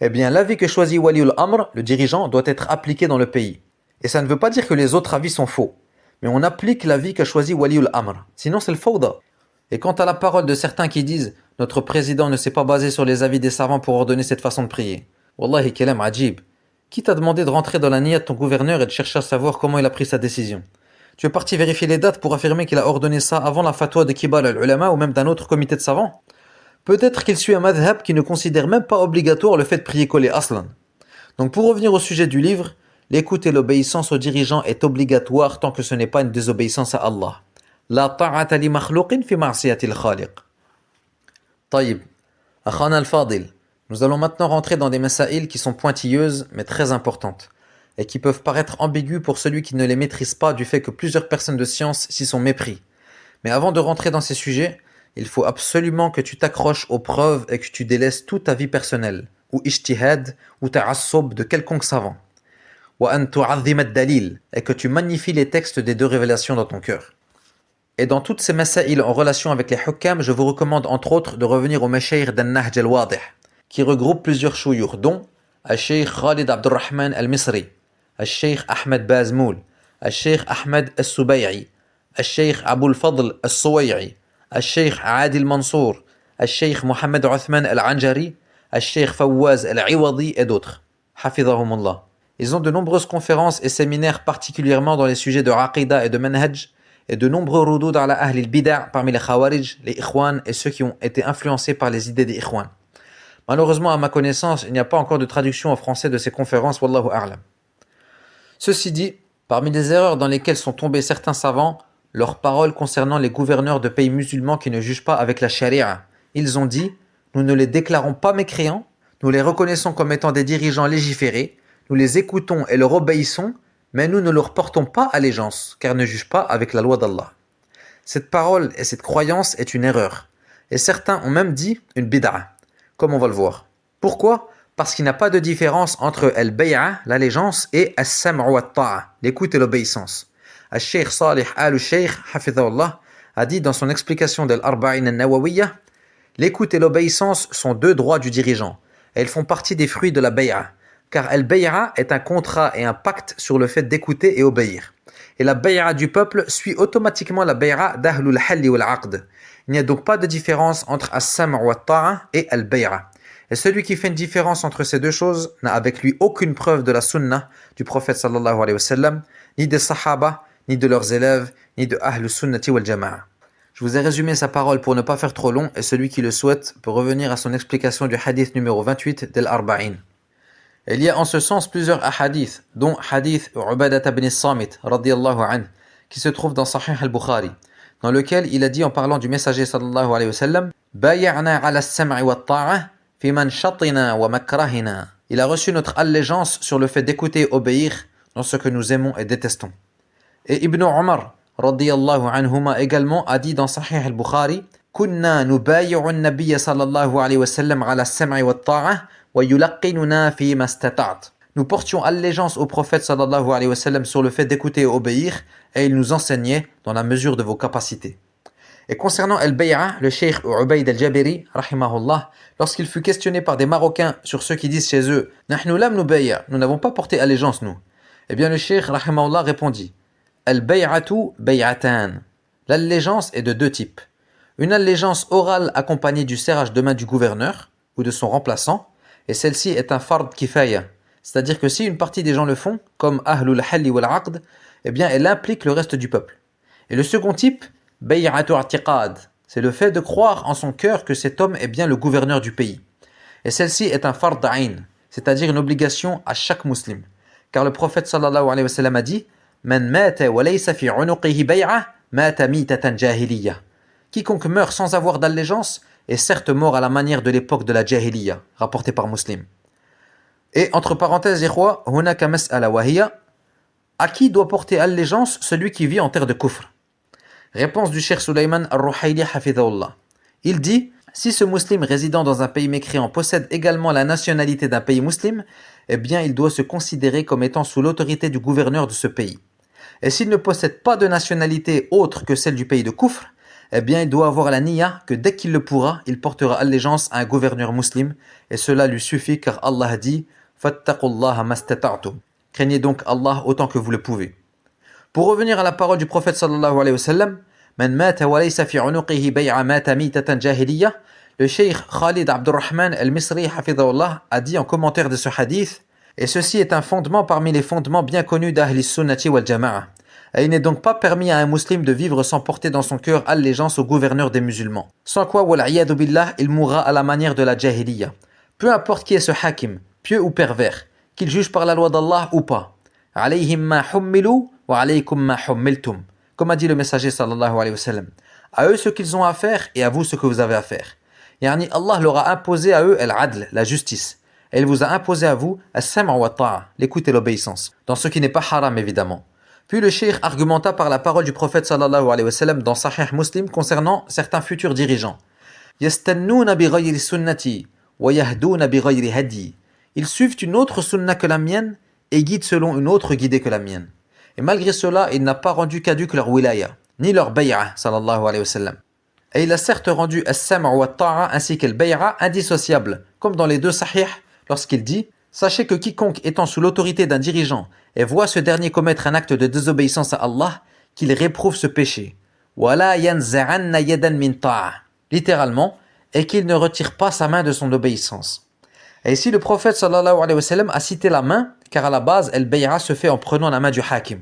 eh bien l'avis que choisit Waliul Amr, le dirigeant, doit être appliqué dans le pays. Et ça ne veut pas dire que les autres avis sont faux, mais on applique l'avis qu'a choisi Waliul Amr, sinon c'est le fawda. Et quant à la parole de certains qui disent « Notre président ne s'est pas basé sur les avis des savants pour ordonner cette façon de prier », Wallahi kalam ajib. Qui t'a demandé de rentrer dans la niya de ton gouverneur et de chercher à savoir comment il a pris sa décision? Tu es parti vérifier les dates pour affirmer qu'il a ordonné ça avant la fatwa de Kibar al-Ulama ou même d'un autre comité de savants? Peut-être qu'il suit un madhab qui ne considère même pas obligatoire le fait de prier collé aslan. Donc pour revenir au sujet du livre, l'écoute et l'obéissance aux dirigeants est obligatoire tant que ce n'est pas une désobéissance à Allah. La ta'ata li makhlouqin fi ma'siyati al-khaliq. Taïb, akhana al-fadil. Nous allons maintenant rentrer dans des masaïl qui sont pointilleuses mais très importantes et qui peuvent paraître ambiguës pour celui qui ne les maîtrise pas du fait que plusieurs personnes de science s'y sont mépris. Mais avant de rentrer dans ces sujets, il faut absolument que tu t'accroches aux preuves et que tu délaisses toute ta vie personnelle, ou ijtihad, ou ta'assub de quelconque savant. Wa an tu'azzim ad-dalil, et que tu magnifies les textes des deux révélations dans ton cœur. Et dans toutes ces masaïl en relation avec les hukam, je vous recommande entre autres de revenir au Mashayikh d'An-Nahj al-Wadih, qui regroupe plusieurs chouyours, dont Al-Sheikh Khalid Abdurrahman al-Misri, Al-Sheikh Ahmed Bazmoul, Al-Sheikh Ahmed al-Subay'i, Al-Sheikh Abul Fadl al-Suway'i, Al-Sheikh Adil Mansour, Al-Sheikh Mohamed Uthman al-Anjari, Al-Sheikh Fawaz al-Iwadi et d'autres. Hafidhahumullah. Ils ont de nombreuses conférences et séminaires particulièrement dans les sujets de Aqida et de Manhaj, et de nombreux rudoud ala ahli al-bida' parmi les Khawarij, les Ikhwan et ceux qui ont été influencés par les idées des Ikhwan. Malheureusement, à ma connaissance, il n'y a pas encore de traduction en français de ces conférences, wallahu a'lam. Ceci dit, parmi les erreurs dans lesquelles sont tombés certains savants, leurs paroles concernant les gouverneurs de pays musulmans qui ne jugent pas avec la charia, ils ont dit « Nous ne les déclarons pas mécréants, nous les reconnaissons comme étant des dirigeants légiférés, nous les écoutons et leur obéissons, mais nous ne leur portons pas allégeance, car ils ne jugent pas avec la loi d'Allah. » Cette parole et cette croyance est une erreur, et certains ont même dit une bid'a, comme on va le voir. Pourquoi? Parce qu'il n'y a pas de différence entre al-bay'a, l'allégeance, et as-sam'u wa ta'a, l'écoute et l'obéissance. Al-Sheikh Salih al-Sheikh, hafidhahullah, a dit dans son explication de l'Arba'in al-Nawawiyya, l'écoute et l'obéissance sont deux droits du dirigeant, et ils font partie des fruits de la bay'a, car al-bay'a est un contrat et un pacte sur le fait d'écouter et obéir. Et la bay'a du peuple suit automatiquement la bay'a d'ahlul halli wal aqd. Il n'y a donc pas de différence entre as-sam'u wa ta'a et al-bay'a. Et celui qui fait une différence entre ces deux choses n'a avec lui aucune preuve de la sunnah du prophète sallallahu alayhi wa sallam, ni des sahaba, ni de leurs élèves, ni de ahlus sunnati wal jama'a. Je vous ai résumé sa parole pour ne pas faire trop long et celui qui le souhaite peut revenir à son explication du hadith numéro 28 d'Al-Arba'in. Il y a en ce sens plusieurs hadiths, dont hadith Ubadah ibn Samit radiyallahu anhu, qui se trouve dans Sahih al-Bukhari, dans lequel il a dit en parlant du messager sallallahu alayhi wa sallam: Bay'ana ala as-sam'i wa at-ta'a fi man shatina wa makrahina. Il a reçu notre allégeance sur le fait d'écouter et obéir dans ce que nous aimons et détestons. Et Ibn Umar radiyallahu anhuma également a dit dans Sahih al-Bukhari: Kunna nubayi'u an-nabiy sallallahu alayhi wa sallam ala as-sam'i wa at-ta'a wa yulaqinuna fi ma istata'at. Nous portions allégeance au prophète sallallahu alayhi wa sallam sur le fait d'écouter et obéir, et il nous enseignait dans la mesure de vos capacités. Et concernant Al-Bay'a, le cheikh Ubayd al-Jabiri, rahimahullah, lorsqu'il fut questionné par des Marocains sur ceux qui disent chez eux: Nahnu lam nubay'a, nous n'avons pas porté allégeance nous. Eh bien le cheikh rahimahullah répondit: Al-Bay'atu bay'atan. L'allégeance est de deux types. Une allégeance orale accompagnée du serrage de main du gouverneur ou de son remplaçant, et celle-ci est un fard kifaya. C'est-à-dire que si une partie des gens le font, comme Ahlul Halli wal Aqd, eh bien elle implique le reste du peuple. Et le second type, Bay'atu i'tiqad, c'est le fait de croire en son cœur que cet homme est bien le gouverneur du pays. Et celle-ci est un fard ayn, c'est-à-dire une obligation à chaque musulman. Car le prophète sallallahu alayhi wa sallam a dit: Man mata wa laysa fi unuqihi bay'a, mata mitatan jahiliya. Quiconque meurt sans avoir d'allégeance est certes mort à la manière de l'époque de la jahiliya, rapporté par Muslim. Et entre parenthèses, ikhwa, hunaka mas'ala wa hiya: à qui doit porter allégeance celui qui vit en terre de kufr? Réponse du cheikh Sulayman al-Ruhayli hafidhahullah. Il dit: si ce musulman résidant dans un pays mécréant possède également la nationalité d'un pays musulman, eh bien il doit se considérer comme étant sous l'autorité du gouverneur de ce pays. Et s'il ne possède pas de nationalité autre que celle du pays de kufr, eh bien il doit avoir la niya que dès qu'il le pourra, il portera allégeance à un gouverneur musulman, et cela lui suffit car Allah dit: Fattaqullaha mastata'tum. Craignez donc Allah autant que vous le pouvez. Pour revenir à la parole du prophète sallallahu alayhi wa sallam, Man mata wa laysa fi unuqihi bay'a mata mitatan jahiliya, le cheikh Khalid Abdurrahman al-Misri hafidhahullah a dit en commentaire de ce hadith: et ceci est un fondement parmi les fondements bien connus d'Ahli Sunnati wal Jama'a. Et il n'est donc pas permis à un musulman de vivre sans porter dans son cœur allégeance au gouverneur des musulmans. Sans quoi, wal'iyadu billah, il mourra à la manière de la jahiliya. Peu importe qui est ce hakim, pieux ou pervers, qu'il juge par la loi d'Allah ou pas. Alayhim ma hummilu wa alaykum ma hummiltum. Comme a dit le messager sallallahu alayhi wa sallam. À eux ce qu'ils ont à faire et à vous ce que vous avez à faire. Yani Allah leur a imposé à eux al-adl, la justice. Et il vous a imposé à vous as-sam' wa ta'a, l'écoute et l'obéissance. Dans ce qui n'est pas haram évidemment. Puis le cheikh argumenta par la parole du prophète sallallahu alayhi wa sallam dans Sahih Muslim concernant certains futurs dirigeants. Yastannuna bi ghayri sunnati wa yahduna bi ghayri hadi. Ils suivent une autre sunna que la mienne et guident selon une autre guidée que la mienne. Et malgré cela, il n'a pas rendu caduque leur wilaya, ni leur bay'a, sallallahu alayhi wa sallam. Et il a certes rendu as-sam' wa ta'a ainsi que le bay'a indissociables, comme dans les deux sahih, lorsqu'il dit: Sachez que quiconque étant sous l'autorité d'un dirigeant et voit ce dernier commettre un acte de désobéissance à Allah, qu'il réprouve ce péché. Wala yanza'anna yadan min ta'a. Littéralement, et qu'il ne retire pas sa main de son obéissance. Et ici, le prophète sallallahu alayhi wa sallam a cité la main, car à la base, al-bay'a se fait en prenant la main du hakim.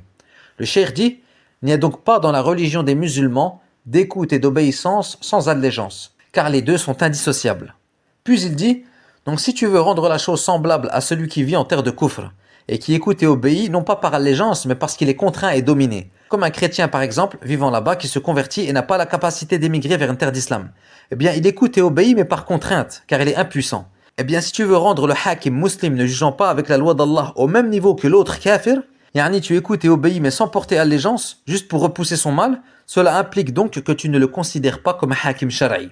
Le cheikh dit: il n'y a donc pas dans la religion des musulmans d'écoute et d'obéissance sans allégeance, car les deux sont indissociables. Puis il dit: donc si tu veux rendre la chose semblable à celui qui vit en terre de kufr, et qui écoute et obéit, non pas par allégeance, mais parce qu'il est contraint et dominé. Comme un chrétien par exemple, vivant là-bas, qui se convertit et n'a pas la capacité d'émigrer vers une terre d'islam. Eh bien il écoute et obéit, mais par contrainte, car il est impuissant. Eh bien si tu veux rendre le hakim musulman ne jugeant pas avec la loi d'Allah au même niveau que l'autre kafir, yani tu écoutes et obéis mais sans porter allégeance, juste pour repousser son mal, cela implique donc que tu ne le considères pas comme un hakim shara'i.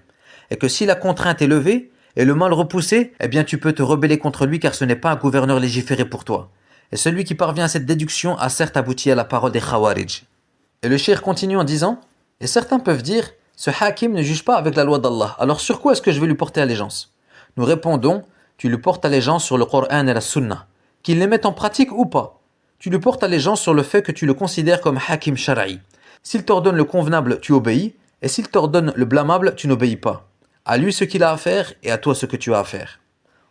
Et que si la contrainte est levée, et le mal repoussé, eh bien tu peux te rebeller contre lui car ce n'est pas un gouverneur légiféré pour toi. Et celui qui parvient à cette déduction a certes abouti à la parole des Khawarij. Et le cheikh continue en disant: et certains peuvent dire: ce hakim ne juge pas avec la loi d'Allah, alors sur quoi est-ce que je vais lui porter allégeance? Nous répondons: tu lui portes allégeance sur le Coran et la Sunna. Qu'il les mette en pratique ou pas, tu lui portes allégeance sur le fait que tu le considères comme hakim shara'i. S'il t'ordonne le convenable, tu obéis, et s'il t'ordonne le blâmable, tu n'obéis pas. À lui ce qu'il a à faire et à toi ce que tu as à faire.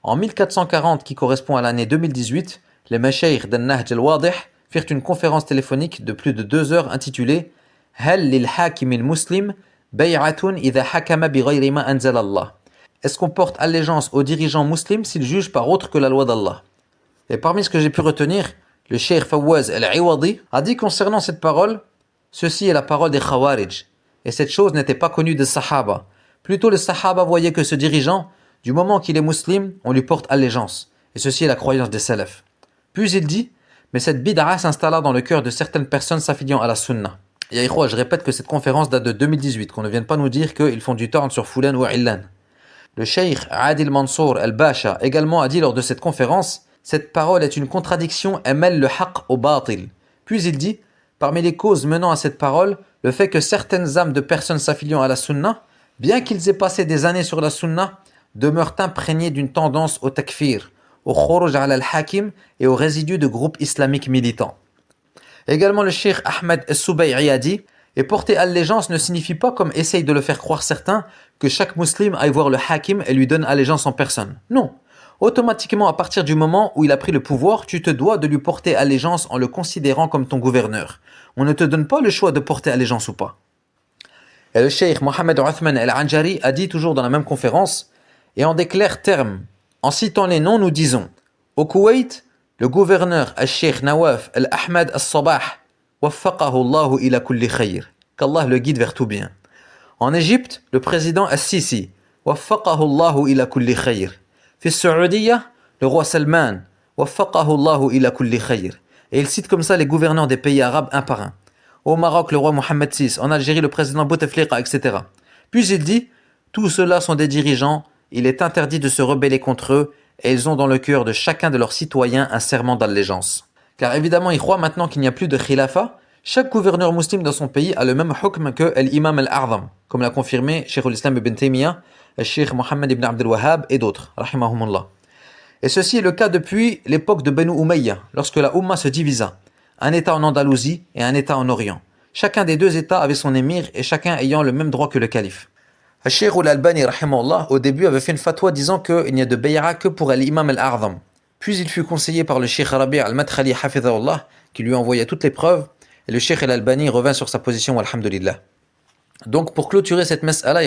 En 1440, qui correspond à l'année 2018, les Mashaykh d'An-Nahj al-Wadih firent une conférence téléphonique de plus de 2 heures intitulée Hal lil hakim al-muslim bay'atun idha hakama bighayri ma anzala Allah. Est-ce qu'on porte allégeance aux dirigeants musulmans s'ils jugent par autre que la loi d'Allah? Et parmi ce que j'ai pu retenir, le Cheikh Fawaz al-Iwadi a dit concernant cette parole, ceci est la parole des Khawarij. Et cette chose n'était pas connue des Sahaba. Plutôt les Sahaba voyaient que ce dirigeant, du moment qu'il est musulman, on lui porte allégeance. Et ceci est la croyance des Salaf. Puis il dit, mais cette bid'a s'installa dans le cœur de certaines personnes s'affiliant à la Sunna. Et je répète que cette conférence date de 2018, qu'on ne vienne pas nous dire qu'ils font du torn sur Fulan ou Illan. Le Cheikh Adil Mansour al-Basha également a dit lors de cette conférence, cette parole est une contradiction et mêle le haqq au batil. Puis il dit, parmi les causes menant à cette parole, le fait que certaines âmes de personnes s'affiliant à la Sunna, bien qu'ils aient passé des années sur la Sunna, demeurent imprégnées d'une tendance au takfir, au khuruj ala al-hakim et aux résidus de groupes islamiques militants. Également le Cheikh Ahmed al-Subay'i a dit, et porter allégeance ne signifie pas, comme essayent de le faire croire certains, que chaque musulman aille voir le hakim et lui donne allégeance en personne. Non. Automatiquement, à partir du moment où il a pris le pouvoir, tu te dois de lui porter allégeance en le considérant comme ton gouverneur. On ne te donne pas le choix de porter allégeance ou pas. Et le Cheikh Mohamed Uthman al-Anjari a dit toujours dans la même conférence, et en des clairs termes, en citant les noms, nous disons, au Koweït, le gouverneur al-Cheikh Nawaf al-Ahmad al-Sabah, waffaqahu Allahu ila kulli khayr, qu'Allah le guide vers tout bien. En Égypte, le président al-Sisi, waffaqahu Allahu ila kulli khayr. Fi Saoudia, le roi Salman, waffaqahu Allahu ila kulli khayr. Et il cite comme ça les gouverneurs des pays arabes un par un. Au Maroc, le roi Mohamed VI, en Algérie, le président Bouteflika, etc. Puis il dit, tous ceux-là sont des dirigeants, il est interdit de se rebeller contre eux, et ils ont dans le cœur de chacun de leurs citoyens un serment d'allégeance. Car évidemment, ils croient maintenant qu'il n'y a plus de khilafa, chaque gouverneur musulman dans son pays a le même hukm que l'imam al-A'zam, comme l'a confirmé Cheikh al-Islam ibn Taymiyyah, Cheikh Mohammed ibn Abdel Wahhab et d'autres, rahimahumullah. Et ceci est le cas depuis l'époque de Banu Umayya, lorsque la Ummah se divisa, un état en Andalousie et un état en Orient. Chacun des deux états avait son émir et chacun ayant le même droit que le calife. Cheikh al-Albani, rahimahullah, au début avait fait une fatwa disant qu'il n'y a de bay'a que pour l'imam al-A'zam. Puis il fut conseillé par le Cheikh Rabi' al-Madkhali hafidhahullah, qui lui envoya toutes les preuves, et le Cheikh al-Albani revint sur sa position, alhamdulillah. Donc pour clôturer cette mas'ala,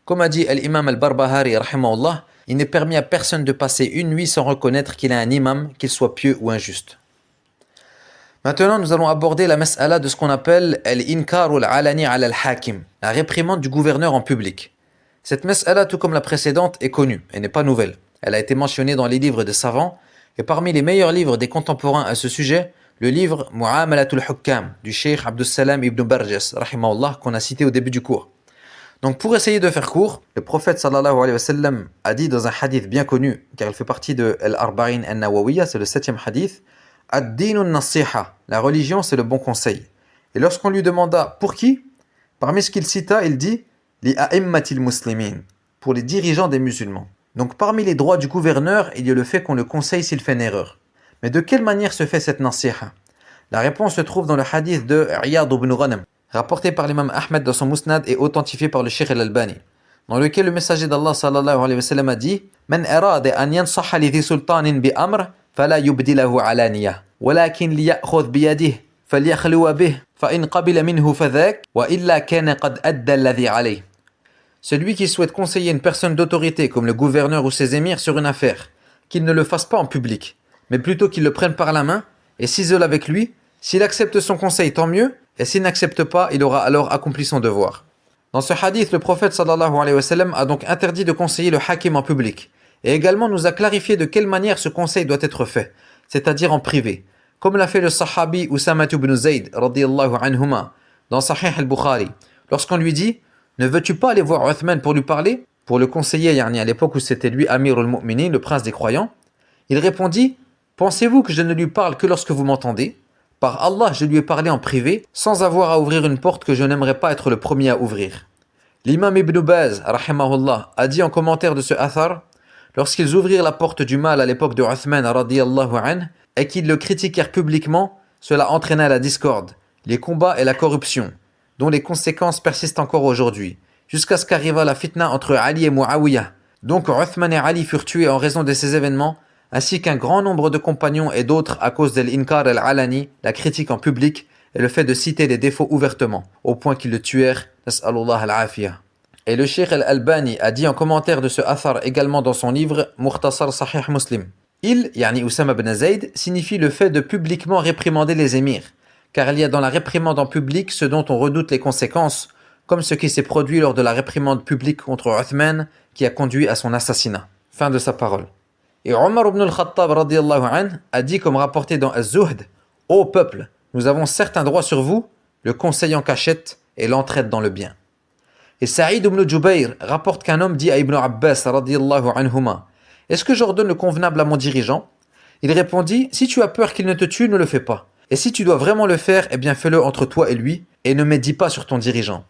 comme a dit l'imam al-Barbahari, rahimahullah, il n'est permis à personne de passer une nuit sans reconnaître qu'il a un imam, qu'il soit pieux ou injuste. Maintenant, nous allons aborder la mas'ala de ce qu'on appelle al-inkar al-alani ala al-hakim, la réprimande du gouverneur en public. Cette mas'ala, tout comme la précédente, est connue et n'est pas nouvelle. Elle a été mentionnée dans les livres des savants, et parmi les meilleurs livres des contemporains à ce sujet, le livre Mu'amalatul Hukkam du Cheikh Abdus Salam ibn Barjas, rahimahullah, qu'on a cité au début du cours. Donc pour essayer de faire court, le prophète sallallahu alayhi wa sallam a dit dans un hadith bien connu, car il fait partie de Al-Arba'in al-Nawawiyya, c'est le 7e hadith, Ad-dinu nasiha, la religion c'est le bon conseil. Et lorsqu'on lui demanda pour qui, parmi ce qu'il cita, il dit Li a'immatil muslimin, pour les dirigeants des musulmans. Donc parmi les droits du gouverneur, il y a le fait qu'on le conseille s'il fait une erreur. Mais de quelle manière se fait cette nasiha? La réponse se trouve dans le hadith de Iyad ibn Ghanam, rapporté par l'imam Ahmed dans son Musnad et authentifié par le Cheikh al-Albani, dans lequel le messager d'Allah sallallahu alayhi wa sallam a dit Man arada an yansaha li dhi sultanin bi amr fala yubdilahu alaniya walakin liya'khudh bi yadihi falyakhluwa bih fa in qabila minhu fadhak wa illa kana qad adda alladhi alayh. Celui qui souhaite conseiller une personne d'autorité comme le gouverneur ou ses émirs sur une affaire, qu'il ne le fasse pas en public, mais plutôt qu'il le prenne par la main et s'isole avec lui. S'il accepte son conseil, tant mieux, et s'il n'accepte pas, il aura alors accompli son devoir. Dans ce hadith, le prophète sallallahu alayhi wa sallam a donc interdit de conseiller le hakim en public, et également nous a clarifié de quelle manière ce conseil doit être fait, c'est-à-dire en privé, comme l'a fait le sahabi Usama ibn Zayd radiyallahu anhuma dans Sahih al-Bukhari, lorsqu'on lui dit « Ne veux-tu pas aller voir Uthman pour lui parler ?» Pour le conseiller, à l'époque où c'était lui Amir al-Mu'minin, le prince des croyants, il répondit « Pensez-vous que je ne lui parle que lorsque vous m'entendez ? Par Allah, je lui ai parlé en privé, sans avoir à ouvrir une porte que je n'aimerais pas être le premier à ouvrir. » L'imam Ibn Baz, rahimahullah, a dit en commentaire de ce athar, lorsqu'ils ouvrirent la porte du mal à l'époque de Uthman radiyallahu anhu, et qu'ils le critiquèrent publiquement, cela entraîna la discorde, les combats et la corruption, dont les conséquences persistent encore aujourd'hui, jusqu'à ce qu'arriva la fitna entre Ali et Muawiyah. Donc Uthman et Ali furent tués en raison de ces événements, ainsi qu'un grand nombre de compagnons et d'autres à cause de l'inkar al-alani, la critique en public, et le fait de citer les défauts ouvertement, au point qu'ils le tuèrent, nas'alullah al-afiyah. Et le Cheikh Al-Albani a dit en commentaire de ce athar également dans son livre Mukhtasar Sahih Muslim. Il, yani Oussama ibn Zayd, signifie le fait de publiquement réprimander les émirs, car il y a dans la réprimande en public ce dont on redoute les conséquences, comme ce qui s'est produit lors de la réprimande publique contre Uthman qui a conduit à son assassinat. Fin de sa parole. Et Omar ibn al-Khattab radiyallahu anhu a dit comme rapporté dans Az-Zuhd: Ô peuple, nous avons certains droits sur vous, le conseil en cachette et l'entraide dans le bien. Et Saïd ibn Jubayr rapporte qu'un homme dit à Ibn Abbas radiyallahu anhuma: Est-ce que j'ordonne le convenable à mon dirigeant? Il répondit: Si tu as peur qu'il ne te tue, ne le fais pas. Et si tu dois vraiment le faire, eh bien fais-le entre toi et lui, et ne médis pas sur ton dirigeant.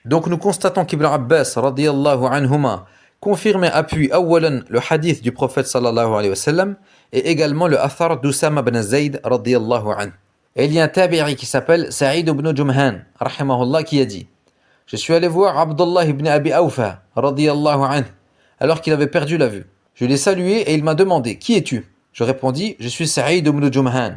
Donc nous constatons qu'Ibn Abbas radiyallahu anhuma confirme et appuie awalan le hadith du prophète sallallahu alayhi wa sallam et également le athar d'Oussama ibn Zayd radiyallahu anhu. Et il y a un tabi'i qui s'appelle Sa'id ibn Jumhan rahimahullah qui a dit: Je suis allé voir Abdullah ibn Abi Awfa radiyallahu anhu alors qu'il avait perdu la vue. Je l'ai salué et il m'a demandé: Qui es-tu? Je répondis: Je suis Sa'id ibn Jumhan.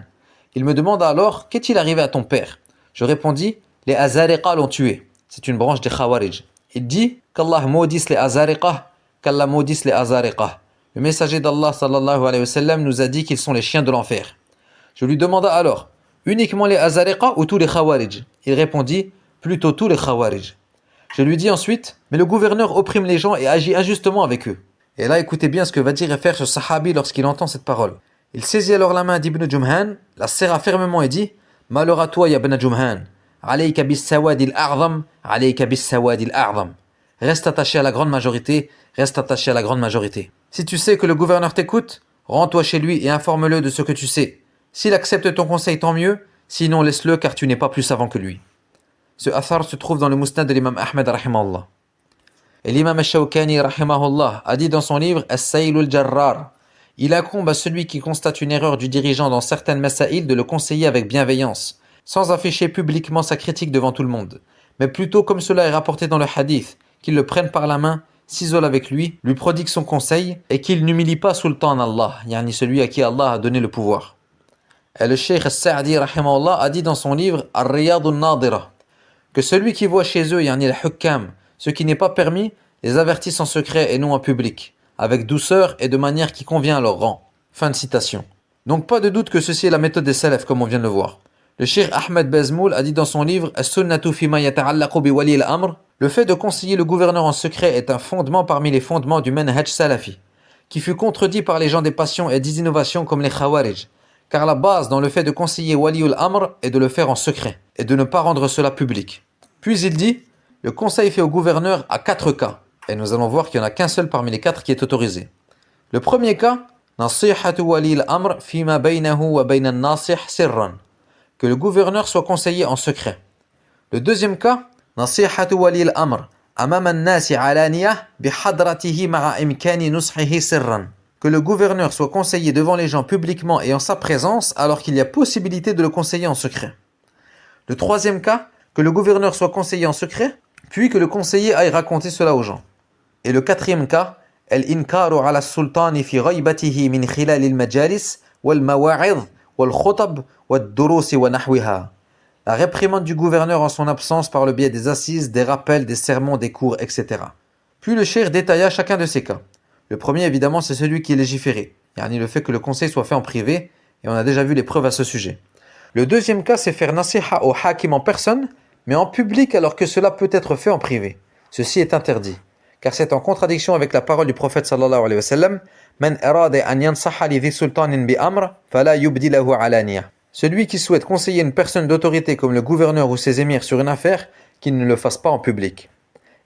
Il me demanda alors: Qu'est-il arrivé à ton père? Je répondis: Les Azariqa l'ont tué. C'est une branche des Khawarij. Il dit: Qu'Allah maudisse les Azariqa, qu'Allah maudisse les Azariqa. Le messager d'Allah sallallahu alayhi wa sallam nous a dit qu'ils sont les chiens de l'enfer. Je lui demanda alors: Uniquement les Azariqa ou tous les Khawarij? Il répondit: Plutôt tous les Khawarij. Je lui dis ensuite: Mais le gouverneur opprime les gens et agit injustement avec eux. Et là, écoutez bien ce que va dire et faire ce sahabi lorsqu'il entend cette parole. Il saisit alors la main d'Ibn Jumhan, la serra fermement et dit: Malheur à toi, ya Ibn Jumhan. Alayka bis sawadil a'zam, alayka bis sawadil a'zam. Reste attaché à la grande majorité, reste attaché à la grande majorité. Si tu sais que le gouverneur t'écoute, rends-toi chez lui et informe-le de ce que tu sais. S'il accepte ton conseil, tant mieux, sinon laisse-le car tu n'es pas plus savant que lui. Ce athar se trouve dans le Musnad de l'imam Ahmed rahimahullah. Et l'imam al-Shawkani rahimahullah a dit dans son livre As-Sayl al-Jarrar: Il incombe à celui qui constate une erreur du dirigeant dans certaines masaïl de le conseiller avec bienveillance, sans afficher publiquement sa critique devant tout le monde, mais plutôt comme cela est rapporté dans le hadith, qu'il le prenne par la main, s'isole avec lui prodigue son conseil et qu'il n'humilie pas sultan Allah, yani celui à qui Allah a donné le pouvoir. Et le Cheikh As-Sa'di rahimahullah a dit dans son livre Ar-Riyad al-Nadira que celui qui voit chez eux, yani al-Hukkam, ce qui n'est pas permis, les avertisse en secret et non en public, avec douceur et de manière qui convient à leur rang. Fin de citation. Donc pas de doute que ceci est la méthode des salafs comme on vient de le voir. Le Cheikh Ahmed Bezmoul a dit dans son livre As-Sunnatu fima yata'allaqu bi wali al-amr: Le fait de conseiller le gouverneur en secret est un fondement parmi les fondements du manhaj salafi, qui fut contredit par les gens des passions et des innovations comme les Khawarij, car la base dans le fait de conseiller wali al-amr est de le faire en secret et de ne pas rendre cela public. Puis il dit: Le conseil fait au gouverneur à 4 cas, et nous allons voir qu'il n'y en a qu'un seul parmi les 4 qui est autorisé. Le premier cas, Nasihatu wali al-amr fima baynahu wa bayna an-nasih sirran, que le gouverneur soit conseillé en secret. Le deuxième cas, Nasihatu wali al-amr amama an-nasi alaniyah bihadratihi ma'a imkani nushihi sirran, que le gouverneur soit conseillé devant les gens publiquement et en sa présence alors qu'il y a possibilité de le conseiller en secret. Le troisième cas, que le gouverneur soit conseillé en secret, puis que le conseiller aille raconter cela aux gens. Et le quatrième cas, al-inkaru ala sultani fi ghaybatihi min khilal al-majalis wal-mawa'id wal-khutab wal-durus wa nahwiha. La réprimande du gouverneur en son absence par le biais des assises, des rappels, des sermons, des cours, etc. Puis le cheikh détailla chacun de ces cas. Le premier, évidemment, c'est celui qui est légiféré, yani le fait que le conseil soit fait en privé, et on a déjà vu les preuves à ce sujet. Le deuxième cas, c'est faire nasiha au hakim en personne, mais en public alors que cela peut être fait en privé. Ceci est interdit, car c'est en contradiction avec la parole du prophète sallallahu alayhi wa sallam: Man arada an yansaha li dhi sultanin bi amr, fala yubdi lahu alaniya. Celui qui souhaite conseiller une personne d'autorité comme le gouverneur ou ses émirs sur une affaire, qu'il ne le fasse pas en public.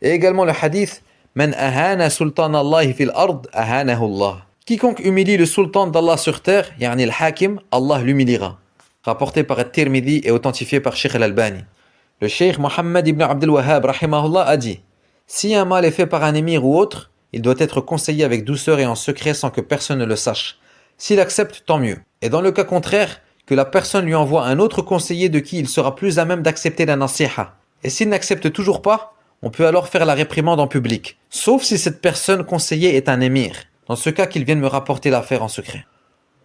Et également le hadith: Man ahana sultan Allah fil ard, ahanahu Allah. Quiconque humilie le sultan d'Allah sur terre, yani le hakim, Allah l'humiliera. Rapporté par At-Tirmidhi et authentifié par Cheikh Al-Albani. Le Cheikh Mohammed ibn Abdul Wahhab rahimahullah a dit: Si un mal est fait par un émir ou autre, il doit être conseillé avec douceur et en secret sans que personne ne le sache. S'il accepte, tant mieux. Et dans le cas contraire, que la personne lui envoie un autre conseiller de qui il sera plus à même d'accepter la nasiha. Et s'il n'accepte toujours pas, on peut alors faire la réprimande en public, sauf si cette personne conseillée est un émir, dans ce cas qu'il vienne me rapporter l'affaire en secret.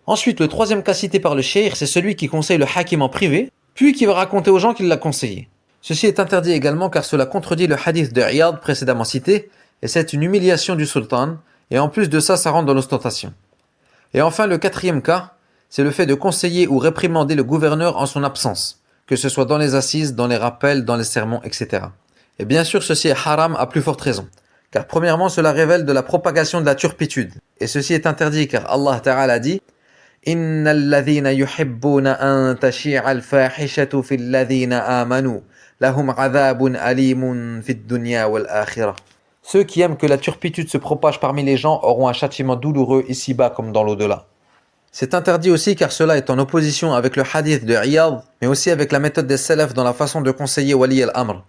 Ensuite, le troisième cas cité par le cheikh, c'est celui qui conseille le hakim en privé, puis qui va raconter aux gens qu'il l'a conseillé. Ceci est interdit également car cela contredit le hadith de Iyad précédemment cité, et c'est une humiliation du sultan, et en plus de ça, ça rentre dans l'ostentation. Et enfin, le quatrième cas, c'est le fait de conseiller ou réprimander le gouverneur en son absence, que ce soit dans les assises, dans les rappels, dans les sermons, etc. Et bien sûr, ceci est haram à plus forte raison. Car premièrement, cela révèle de la propagation de la turpitude. Et ceci est interdit car Allah Ta'ala dit إِنَّ الَّذِينَ يُحِبُّونَ أَن تَشِيعَ الْفَاحِشَةُ فِي الَّذِينَ آمَنُوا لَهُمْ عَذَابٌ أَلِيمٌ فِي الدُّنْيَا وَالْآخِرَةِ. Ceux qui aiment que la turpitude se propage parmi les gens auront un châtiment douloureux ici-bas comme dans l'au-delà. C'est interdit aussi car cela est en opposition avec le hadith de Iyad, mais aussi avec la méthode des salaf dans la façon de conseiller Wali al-Amr.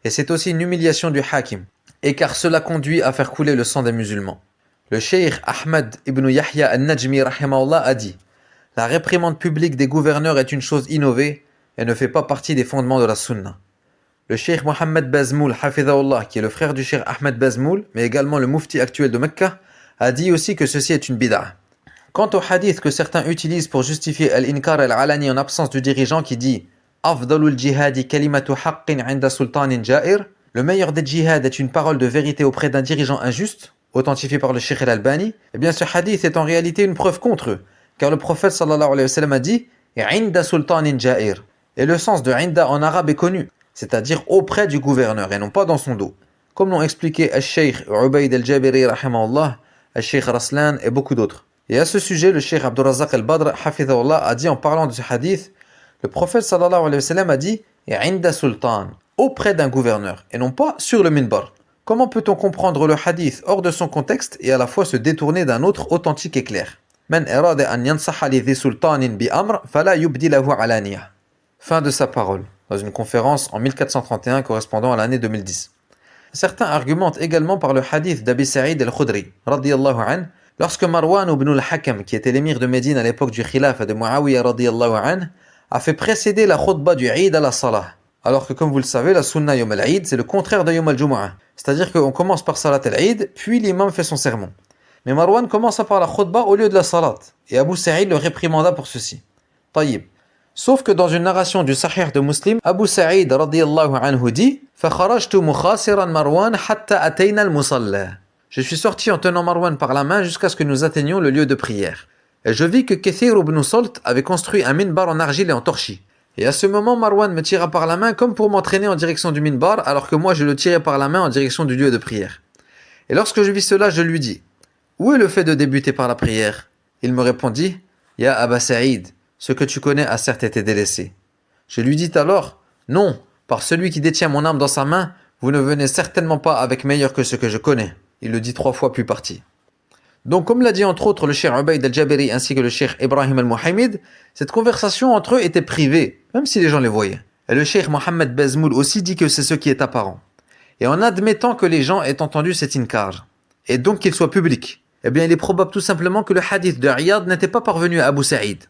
Et c'est aussi une humiliation du hakim, et car cela conduit à faire couler le sang des musulmans. Le cheikh Ahmad ibn Yahya al-Najmi rahimahullah a dit « La réprimande publique des gouverneurs est une chose innovée et ne fait pas partie des fondements de la sunna. » Le cheikh Mohammed Bazmoul, hafidhahullah, qui est le frère du cheikh Ahmed Bazmoul, mais également le mufti actuel de Mecca, a dit aussi que ceci est une bid'a. Quant au hadith que certains utilisent pour justifier al-inkar al-alani en absence du dirigeant qui dit « Afdalul jihadi kalimatu haqqin 'inda sultanin ja'ir » le meilleur des djihad est une parole de vérité auprès d'un dirigeant injuste, authentifié par le cheikh al-Albani, eh bien ce hadith est en réalité une preuve contre eux, car le prophète sallallahu alayhi wa sallam a dit « 'Inda sultanin ja'ir » et le sens de « 'inda » en arabe est connu, c'est-à-dire auprès du gouverneur et non pas dans son dos. Comme l'ont expliqué al-Sheikh Ubayd al-Jabiri rahimahullah, al-Sheikh Raslan et beaucoup d'autres. Et à ce sujet, le Sheikh Abdurrazzaq al-Badr hafidhahullah a dit en parlant de ce hadith, le prophète sallallahu alayhi wa sallam a dit « 'Inda sultan » auprès d'un gouverneur et non pas sur le minbar. Comment peut-on comprendre le hadith hors de son contexte et à la fois se détourner d'un autre authentique et clair? Man arada an yansaha li dhi sultanin bi amr fala yubdi lahu alaniya. Fin de sa parole, dans une conférence en 1431 correspondant à l'année 2010. Certains argumentent également par le hadith d'Abi Sa'id al-Khudri, radiyallahu anhu, lorsque Marwan ibn al-Hakam, qui était l'émir de Médine à l'époque du khilaf de Muawiyah radiyallahu anhu, a fait précéder la khutbah du Eid à la salah. Alors que comme vous le savez, la sunna Yom al-Eid, c'est le contraire de Yom al-Jumu'ah. C'est-à-dire qu'on commence par salat al-Eid, puis l'imam fait son sermon. Mais Marwan commença par la khutbah au lieu de la salat, et Abu Sa'id le réprimanda pour ceci. Taïb. Sauf que dans une narration du Sahih de Muslim, Abu Sa'id radiyallahu anhu dit فَخَرَجْتُ مُخَاسِرًا مَرْوَانَ حَتَّى أَتَيْنَا الْمُصَلَّى. Je suis sorti en tenant Marwan par la main jusqu'à ce que nous atteignions le lieu de prière. Et je vis que Kathir ibn Salt avait construit un minbar en argile et en torchis. Et à ce moment, Marwan me tira par la main comme pour m'entraîner en direction du minbar, alors que moi je le tirais par la main en direction du lieu de prière. Et lorsque je vis cela, je lui dis « Où est le fait de débuter par la prière ?» Il me répondit « Ya Aba Sa'id, ce que tu connais a certes été délaissé. » Je lui dis alors « Non, par celui qui détient mon âme dans sa main, vous ne venez certainement pas avec meilleur que ce que je connais. » Il le dit 3 fois puis parti. Donc, comme l'a dit entre autres le cheikh Ubayd al-Jabiri ainsi que le cheikh Ibrahim al-Muhammid, cette conversation entre eux était privée, même si les gens les voyaient. Et le cheikh Mohammed Bazmoul aussi dit que c'est ce qui est apparent. Et en admettant que les gens aient entendu cet inkar, et donc qu'il soit public, eh bien il est probable tout simplement que le hadith de Iyad n'était pas parvenu à Abu Sa'id.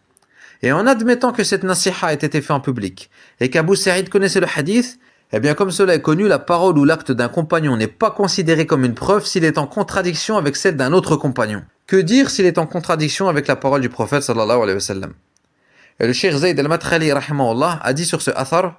Et en admettant que cette nasiha ait été faite en public, et qu'Abu Sa'id connaissait le hadith, eh bien comme cela est connu, la parole ou l'acte d'un compagnon n'est pas considéré comme une preuve s'il est en contradiction avec celle d'un autre compagnon. Que dire s'il est en contradiction avec la parole du prophète sallallahu alayhi wa sallam? Et le cheikh Zayd al-Madkhali rahimahullah a dit sur ce athar,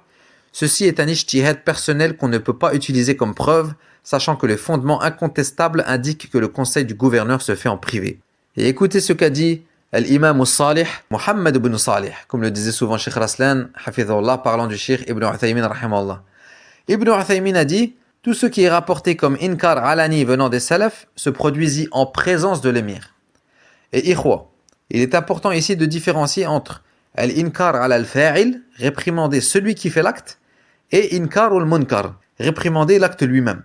ceci est un ijtihad personnel qu'on ne peut pas utiliser comme preuve, sachant que les fondements incontestables indiquent que le conseil du gouverneur se fait en privé. Et écoutez ce qu'a dit l'imam al-Salih, Muhammad ibn Salih, comme le disait souvent Cheikh Raslan, hafidhahullah, parlant du cheikh Ibn Uthaymin rahimahullah. Ibn Uthaymin a dit « Tout ce qui est rapporté comme inkar alani venant des salaf se produisit en présence de l'émir. » Et ikhwa, il est important ici de différencier entre al-inkar al-fa'il, réprimander celui qui fait l'acte, et inkar al-munkar, réprimander l'acte lui-même.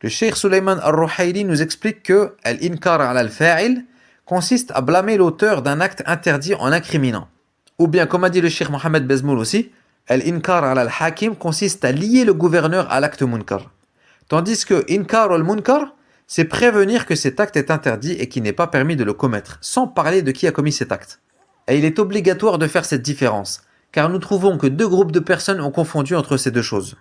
Le cheikh Sulayman al-Ruhayli nous explique que al-inkar al-fa'il consiste à blâmer l'auteur d'un acte interdit en l'incriminant. Ou bien, comme a dit le cheikh Mohammed Bazmoul aussi, al-inkar al-hakim consiste à lier le gouverneur à l'acte munkar. Tandis que inkar al-munkar, c'est prévenir que cet acte est interdit et qu'il n'est pas permis de le commettre, sans parler de qui a commis cet acte. Et il est obligatoire de faire cette différence, car nous trouvons que 2 groupes de personnes ont confondu entre ces 2 choses.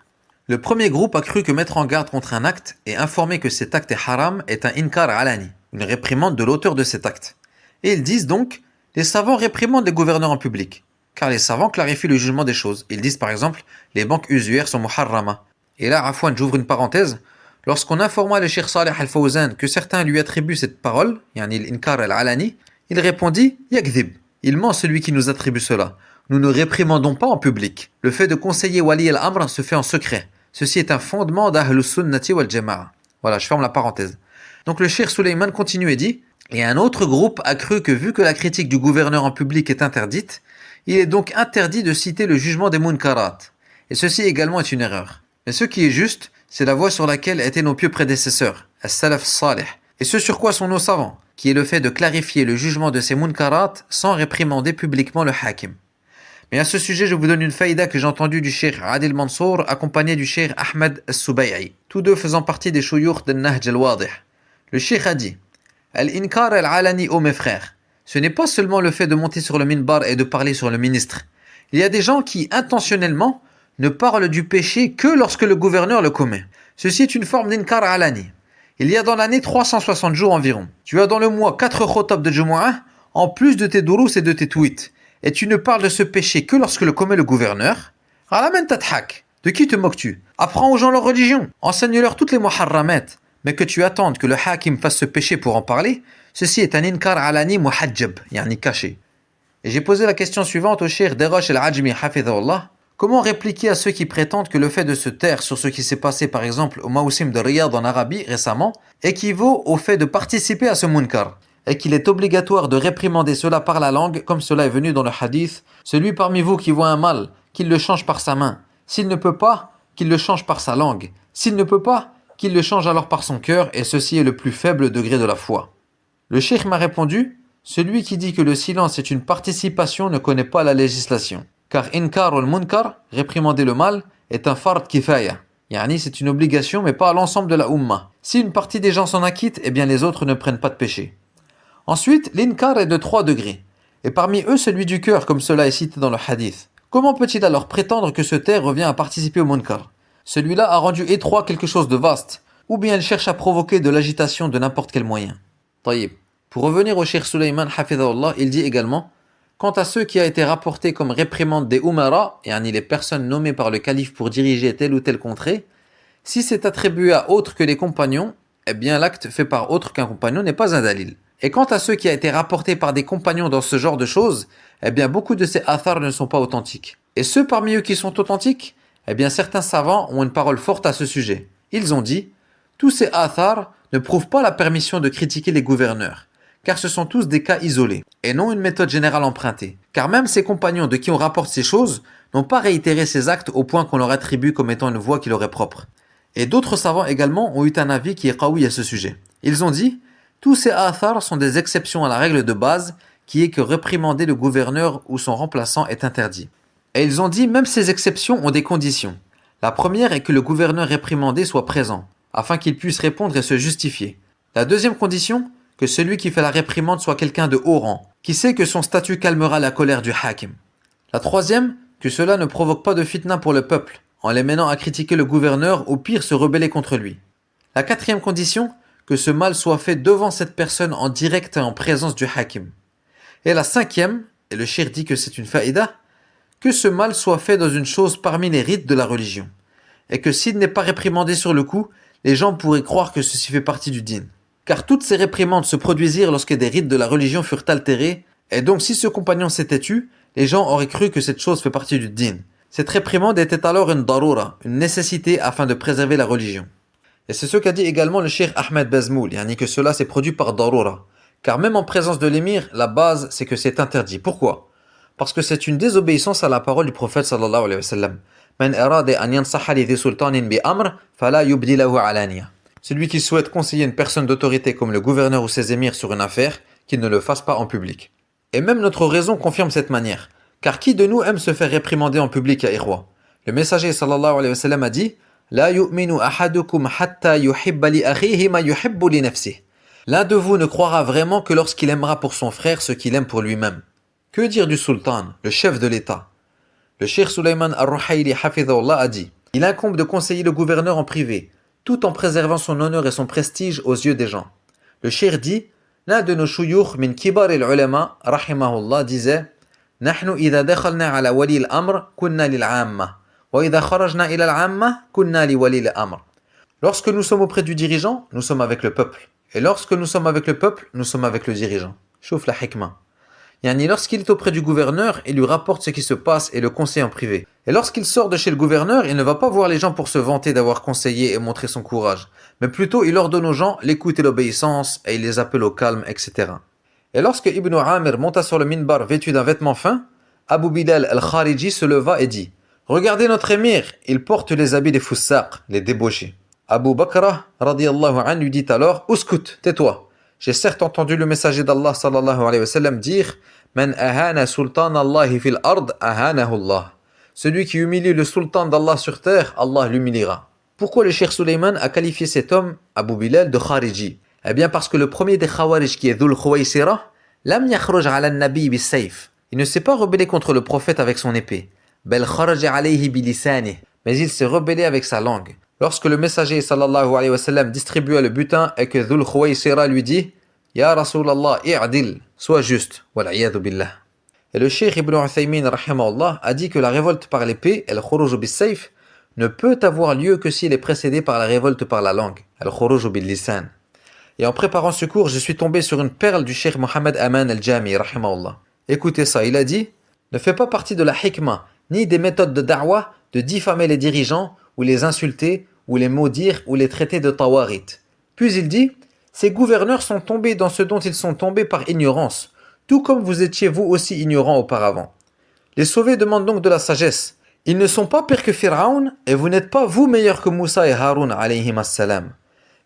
Le premier groupe a cru que mettre en garde contre un acte et informer que cet acte est haram est un inkar alani, une réprimande de l'auteur de cet acte. Et ils disent donc, les savants réprimandent les gouverneurs en public. car les savants clarifient le jugement des choses. Ils disent par exemple, les banques usuaires sont muharrama. Et là, Afwan, j'ouvre une parenthèse, lorsqu'on informa le Cheikh Saleh Al-Fawzan que certains lui attribuent cette parole, yani l'inkar al-alani, il répondit, yakdhib, il ment celui qui nous attribue cela. Nous ne réprimandons pas en public. Le fait de conseiller Wali al-Amr se fait en secret. Ceci est un fondement d'Ahlus Sunnati wal Jama'a. Voilà, je ferme la parenthèse. Donc le Cheikh Suleiman continue et dit, et un autre groupe a cru que vu que la critique du gouverneur en public est interdite, il est donc interdit de citer le jugement des munkarat. Et ceci également est une erreur. Mais ce qui est juste, c'est la voie sur laquelle étaient nos pieux prédécesseurs, as-salaf salih, et ce sur quoi sont nos savants, qui est le fait de clarifier le jugement de ces munkarat sans réprimander publiquement le hakim. Mais à ce sujet, je vous donne une faïda que j'ai entendue du cheikh Adil Mansour accompagné du cheikh Ahmed As-Subay'i, tous deux faisant partie des shuyukh de Nahj al-Wadih. Le cheikh a dit, Al-Inkar al-Alani, ô mes frères, ce n'est pas seulement le fait de monter sur le minbar et de parler sur le ministre. Il y a des gens qui, intentionnellement, ne parlent du péché que lorsque le gouverneur le commet. Ceci est une forme d'inkar alani. Il y a dans l'année 360 jours environ. Tu as dans le mois 4 khotab de Jumu'ah, en plus de tes durous et de tes tweets. Et tu ne parles de ce péché que lorsque le commet le gouverneur. Alamen tathak. De qui te moques-tu? Apprends aux gens leur religion. Enseigne-leur toutes les muharramat. Mais que tu attendes que le hakim fasse ce péché pour en parler, ceci est un inkar alani muhajjab, yani caché. Et j'ai posé la question suivante au cheikh Derash al-Ajmi hafidhahullah. Comment répliquer à ceux qui prétendent que le fait de se taire sur ce qui s'est passé par exemple au Mawsim de Riyad en Arabie récemment équivaut au fait de participer à ce munkar et qu'il est obligatoire de réprimander cela par la langue comme cela est venu dans le hadith, celui parmi vous qui voit un mal, qu'il le change par sa main, s'il ne peut pas, qu'il le change par sa langue, s'il ne peut pas, qu'il le change alors par son cœur et ceci est le plus faible degré de la foi. Le cheikh m'a répondu, celui qui dit que le silence est une participation ne connaît pas la législation. Car inkar al-munkar, réprimander le mal, est un fard kifaya. Yani c'est une obligation mais pas à l'ensemble de la umma. Si une partie des gens s'en acquittent, eh bien les autres ne prennent pas de péché. Ensuite, l'inkar est de 3 degrés. Et parmi eux celui du cœur comme cela est cité dans le hadith. Comment peut-il alors prétendre que ce taire revient à participer au munkar? Celui-là a rendu étroit quelque chose de vaste. Ou bien il cherche à provoquer de l'agitation de n'importe quel moyen. Taïb. Pour revenir au cheikh Suleiman hafidhahullah, il dit également quant à ceux qui a été rapportés comme réprimande des Umara, yani les personnes nommées par le calife pour diriger telle ou telle contrée, si c'est attribué à autre que les compagnons, eh bien l'acte fait par autre qu'un compagnon n'est pas un dalil. Et quant à ceux qui a été rapportés par des compagnons dans ce genre de choses, eh bien beaucoup de ces athars ne sont pas authentiques. Et ceux parmi eux qui sont authentiques, eh bien certains savants ont une parole forte à ce sujet. Ils ont dit, tous ces athars ne prouvent pas la permission de critiquer les gouverneurs, car ce sont tous des cas isolés, et non une méthode générale empruntée. Car même ces compagnons de qui on rapporte ces choses n'ont pas réitéré ces actes au point qu'on leur attribue comme étant une voie qui leur est propre. Et d'autres savants également ont eu un avis qui est qawi à ce sujet. Ils ont dit, tous ces athars sont des exceptions à la règle de base qui est que réprimander le gouverneur ou son remplaçant est interdit. Et ils ont dit, même ces exceptions ont des conditions. La première est que le gouverneur réprimandé soit présent, afin qu'il puisse répondre et se justifier. La deuxième condition, que celui qui fait la réprimande soit quelqu'un de haut rang, qui sait que son statut calmera la colère du hakim. La troisième, que cela ne provoque pas de fitna pour le peuple, en les menant à critiquer le gouverneur ou pire se rebeller contre lui. La quatrième condition, que ce mal soit fait devant cette personne en direct et en présence du hakim. Et la cinquième, et le cheikh dit que c'est une faïda, que ce mal soit fait dans une chose parmi les rites de la religion, et que s'il n'est pas réprimandé sur le coup, les gens pourraient croire que ceci fait partie du din. Car toutes ces réprimandes se produisirent lorsque des rites de la religion furent altérés, et donc si ce compagnon s'était tu, les gens auraient cru que cette chose fait partie du din. Cette réprimande était alors une darura, une nécessité afin de préserver la religion. Et c'est ce qu'a dit également le cheikh Ahmed Bazmoul, yani que cela s'est produit par darura. Car même en présence de l'émir, la base c'est que c'est interdit. Pourquoi? Parce que c'est une désobéissance à la parole du prophète sallallahu alayhi wa sallam. Man arada an yansaha li dhi sultanin bi amr, fala yubdi lahu alaniya. Celui qui souhaite conseiller une personne d'autorité comme le gouverneur ou ses émirs sur une affaire, qu'il ne le fasse pas en public. Et même notre raison confirme cette manière. Car qui de nous aime se faire réprimander en public à Irwa? Le messager sallallahu alayhi wa sallam a dit La yu'minu ahadukum hatta yuhibba li akhihi ma yuhibbu li nafsihi. L'un de vous ne croira vraiment que lorsqu'il aimera pour son frère ce qu'il aime pour lui-même. Que dire du sultan, le chef de l'État? Le cheikh Suleiman al-Ruhayli hafidhahullah a dit Il incombe de conseiller le gouverneur en privé, tout en préservant son honneur et son prestige aux yeux des gens. Le cheikh dit, l'un de nos shuyukh min kibar al-ulama, rahimahullah, disait, نحن إذا دخلنا على ولي الأمر كنا للعامة وإذا خرجنا إلى العامة كنا لولي الأمر. Lorsque nous sommes auprès du dirigeant, nous sommes avec le peuple. Et lorsque nous sommes avec le peuple, nous sommes avec le dirigeant. Chouf la hikmah. Yani lorsqu'il est auprès du gouverneur, il lui rapporte ce qui se passe et le conseille en privé. Et lorsqu'il sort de chez le gouverneur, il ne va pas voir les gens pour se vanter d'avoir conseillé et montrer son courage. Mais plutôt, il ordonne aux gens l'écoute et l'obéissance et il les appelle au calme, etc. Et lorsque Ibn Amir monta sur le minbar vêtu d'un vêtement fin, Abu Bilal al-Khariji se leva et dit « Regardez notre émir, il porte les habits des foussaq, les débauchés. » Abu Bakr radiyallahu anhu lui dit alors « Uskut, tais-toi. J'ai certes entendu le messager d'Allah sallallahu alayhi wa sallam dire « Man ahana sultan Allahi fil ard ahanahu Allah. » Celui qui humilie le sultan d'Allah sur terre, Allah l'humiliera. Pourquoi le cheikh Sulayman a qualifié cet homme, Abu Bilal, de Khariji? Eh bien parce que le premier des Khawarij qui est Dhul Khuwaysira, lam yakhruj ala an-nabi bis-sayf. Il ne s'est pas rebellé contre le prophète avec son épée. Bel kharaja alayhi bilisanih. Mais il s'est rebellé avec sa langue. Lorsque le messager sallallahu alayhi wa sallam distribua le butin et que Dhul Khuwaysira lui dit « Ya Rasulallah, i'adil, sois juste, wal'iyadu billah ». Et le cheikh Ibn Uthaymin rahimahullah a dit que la révolte par l'épée, al-khuruj bis-sayf, ne peut avoir lieu que s'il est précédé par la révolte par la langue, al-khuruj bil-lisan. Et en préparant ce cours, je suis tombé sur une perle du cheikh Mohammed Aman al-Jami rahimahullah. Écoutez ça, il a dit « Ne fait pas partie de la hikmah, ni des méthodes de da'wah, de diffamer les dirigeants, ou les insulter, ou les maudire, ou les traiter de tawarit. » Puis il dit « Ces gouverneurs sont tombés dans ce dont ils sont tombés par ignorance, tout comme vous étiez vous aussi ignorants auparavant. Les sauvés demandent donc de la sagesse. Ils ne sont pas pires que Pharaon, et vous n'êtes pas vous meilleurs que Moussa et Haroun alayhim as-salam.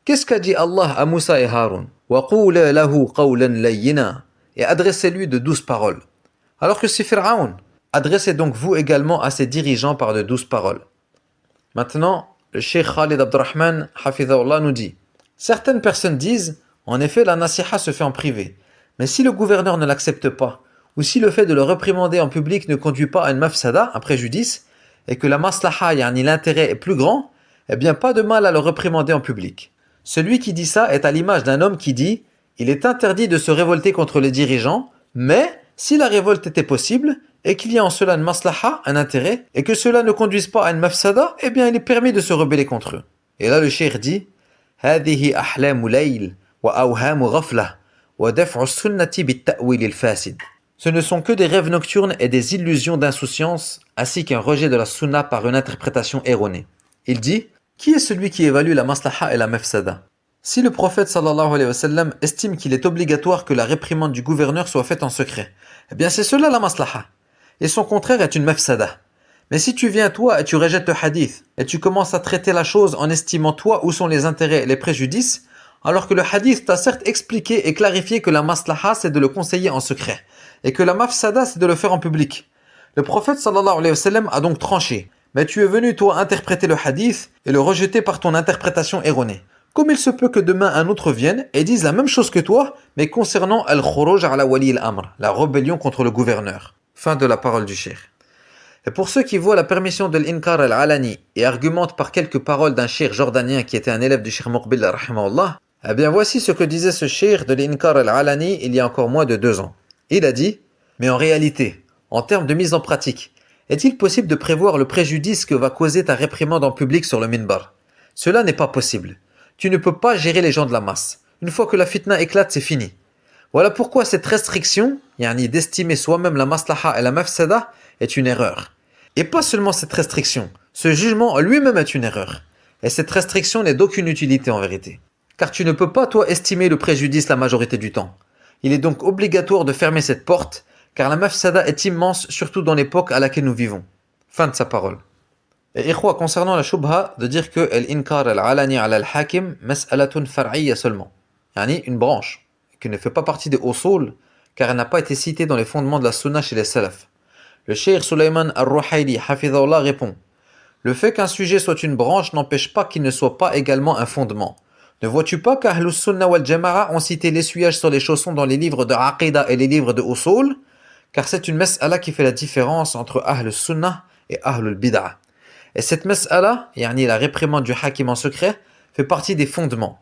Qu'est-ce qu'a dit Allah à Moussa et Haroun? وَقُولَ لَهُ قَوْلًا لَيِّنًا. Et adressez-lui de douces paroles. Alors que c'est Pharaon, adressez donc vous également à ses dirigeants par de douces paroles. Maintenant, le cheikh Khalid Abdurrahman hafidhahullah nous dit certaines personnes disent en effet la nasiha se fait en privé, mais si le gouverneur ne l'accepte pas, ou si le fait de le réprimander en public ne conduit pas à une mafsada, un préjudice, et que la maslaha, yani l'intérêt est plus grand, eh bien pas de mal à le réprimander en public. Celui qui dit ça est à l'image d'un homme qui dit « Il est interdit de se révolter contre les dirigeants, mais si la révolte était possible, et qu'il y a en cela une maslaha, un intérêt, et que cela ne conduise pas à une mafsada, eh bien il est permis de se rebeller contre eux. » Et là le cheikh dit « هذه أحلام ليل وأوهام غفلة ودفع السنة بالتأويل الفاسد. » Ce ne sont que des rêves nocturnes et des illusions d'insouciance, ainsi qu'un rejet de la sunna par une interprétation erronée. Il dit « Qui est celui qui évalue la maslaha et la mafsada? Si le prophète sallallahu alayhi wa sallam estime qu'il est obligatoire que la réprimande du gouverneur soit faite en secret, eh bien c'est cela la maslaha. Et son contraire est une mafsada. Mais si tu viens toi et tu rejettes le hadith, et tu commences à traiter la chose en estimant toi où sont les intérêts et les préjudices, alors que le hadith t'a certes expliqué et clarifié que la maslaha c'est de le conseiller en secret, et que la mafsada c'est de le faire en public. Le prophète sallallahu alayhi wa sallam a donc tranché, mais tu es venu toi interpréter le hadith et le rejeter par ton interprétation erronée. Comme il se peut que demain un autre vienne et dise la même chose que toi, mais concernant al-khuruj ala wali al-amr, la rébellion contre le gouverneur. Fin de la parole du cheikh. Et pour ceux qui voient la permission de l'inkar al-alani et argumentent par quelques paroles d'un cheikh jordanien qui était un élève du cheikh Muqbil rahimahullah, eh bien voici ce que disait ce cheikh de l'inkar al-alani il y a encore moins de 2 ans. Il a dit, mais en réalité, en termes de mise en pratique, est-il possible de prévoir le préjudice que va causer ta réprimande en public sur le minbar? Cela n'est pas possible. Tu ne peux pas gérer les gens de la masse. Une fois que la fitna éclate, c'est fini. Voilà pourquoi cette restriction, yani d'estimer soi-même la maslaha et la mafsada, est une erreur. Et pas seulement cette restriction, ce jugement en lui-même est une erreur. Et cette restriction n'est d'aucune utilité en vérité. Car tu ne peux pas toi estimer le préjudice la majorité du temps. Il est donc obligatoire de fermer cette porte, car la mafsada est immense, surtout dans l'époque à laquelle nous vivons. Fin de sa parole. Et ikhwa, concernant la shubha, de dire que l'inkar al-alani ala al-hakim mas'alatun far'iyya seulement. Yani une branche, qui ne fait pas partie des usul, car elle n'a pas été citée dans les fondements de la sunna chez les salaf. Le cheikh Sulayman al-Ruhayli hafidhahullah répond le fait qu'un sujet soit une branche n'empêche pas qu'il ne soit pas également un fondement. Ne vois-tu pas qu'Ahlus Sunnah wal Jama'a ont cité l'essuyage sur les chaussons dans les livres de Aqida et les livres de Usul? Car c'est une mas'ala qui fait la différence entre Ahlus Sunnah et Ahlul Bid'ah. Et cette mas'ala, yani la réprimande du hakim en secret, fait partie des fondements.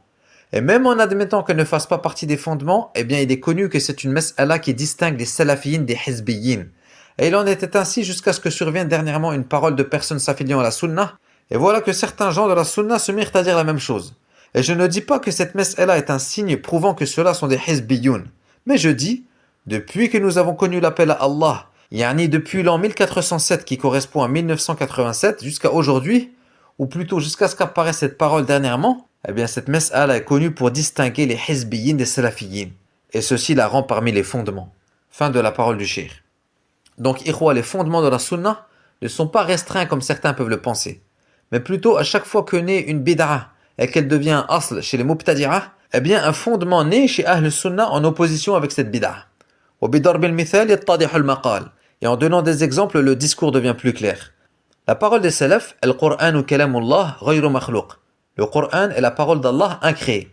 Et même en admettant qu'elle ne fasse pas partie des fondements, eh bien il est connu que c'est une mas'ala qui distingue les salafiyin des hizbiyin. Et il en était ainsi jusqu'à ce que survienne dernièrement une parole de personnes s'affiliant à la sunna, et voilà que certains gens de la sunna se mirent à dire la même chose. Et je ne dis pas que cette mes'ala est un signe prouvant que ceux-là sont des hizbiyoun, mais je dis, depuis que nous avons connu l'appel à Allah, yani depuis l'an 1407 qui correspond à 1987 jusqu'à aujourd'hui, ou plutôt jusqu'à ce qu'apparaisse cette parole dernièrement, eh bien cette mes'ala est connue pour distinguer les hizbiyin des salafiyin, et ceci la rend parmi les fondements. Fin de la parole du cheikh. Donc, ikhwa, les fondements de la sunna ne sont pas restreints comme certains peuvent le penser, mais plutôt à chaque fois que naît une bid'a et qu'elle devient un asl chez les mubtadi'a, eh bien un fondement naît chez Ahl Sunnah en opposition avec cette bid'a. Et en donnant des exemples, le discours devient plus clair. La parole des salafs, Al-Qur'an kalamullah ghayru makhlouq. Le Coran est la parole d'Allah incréée.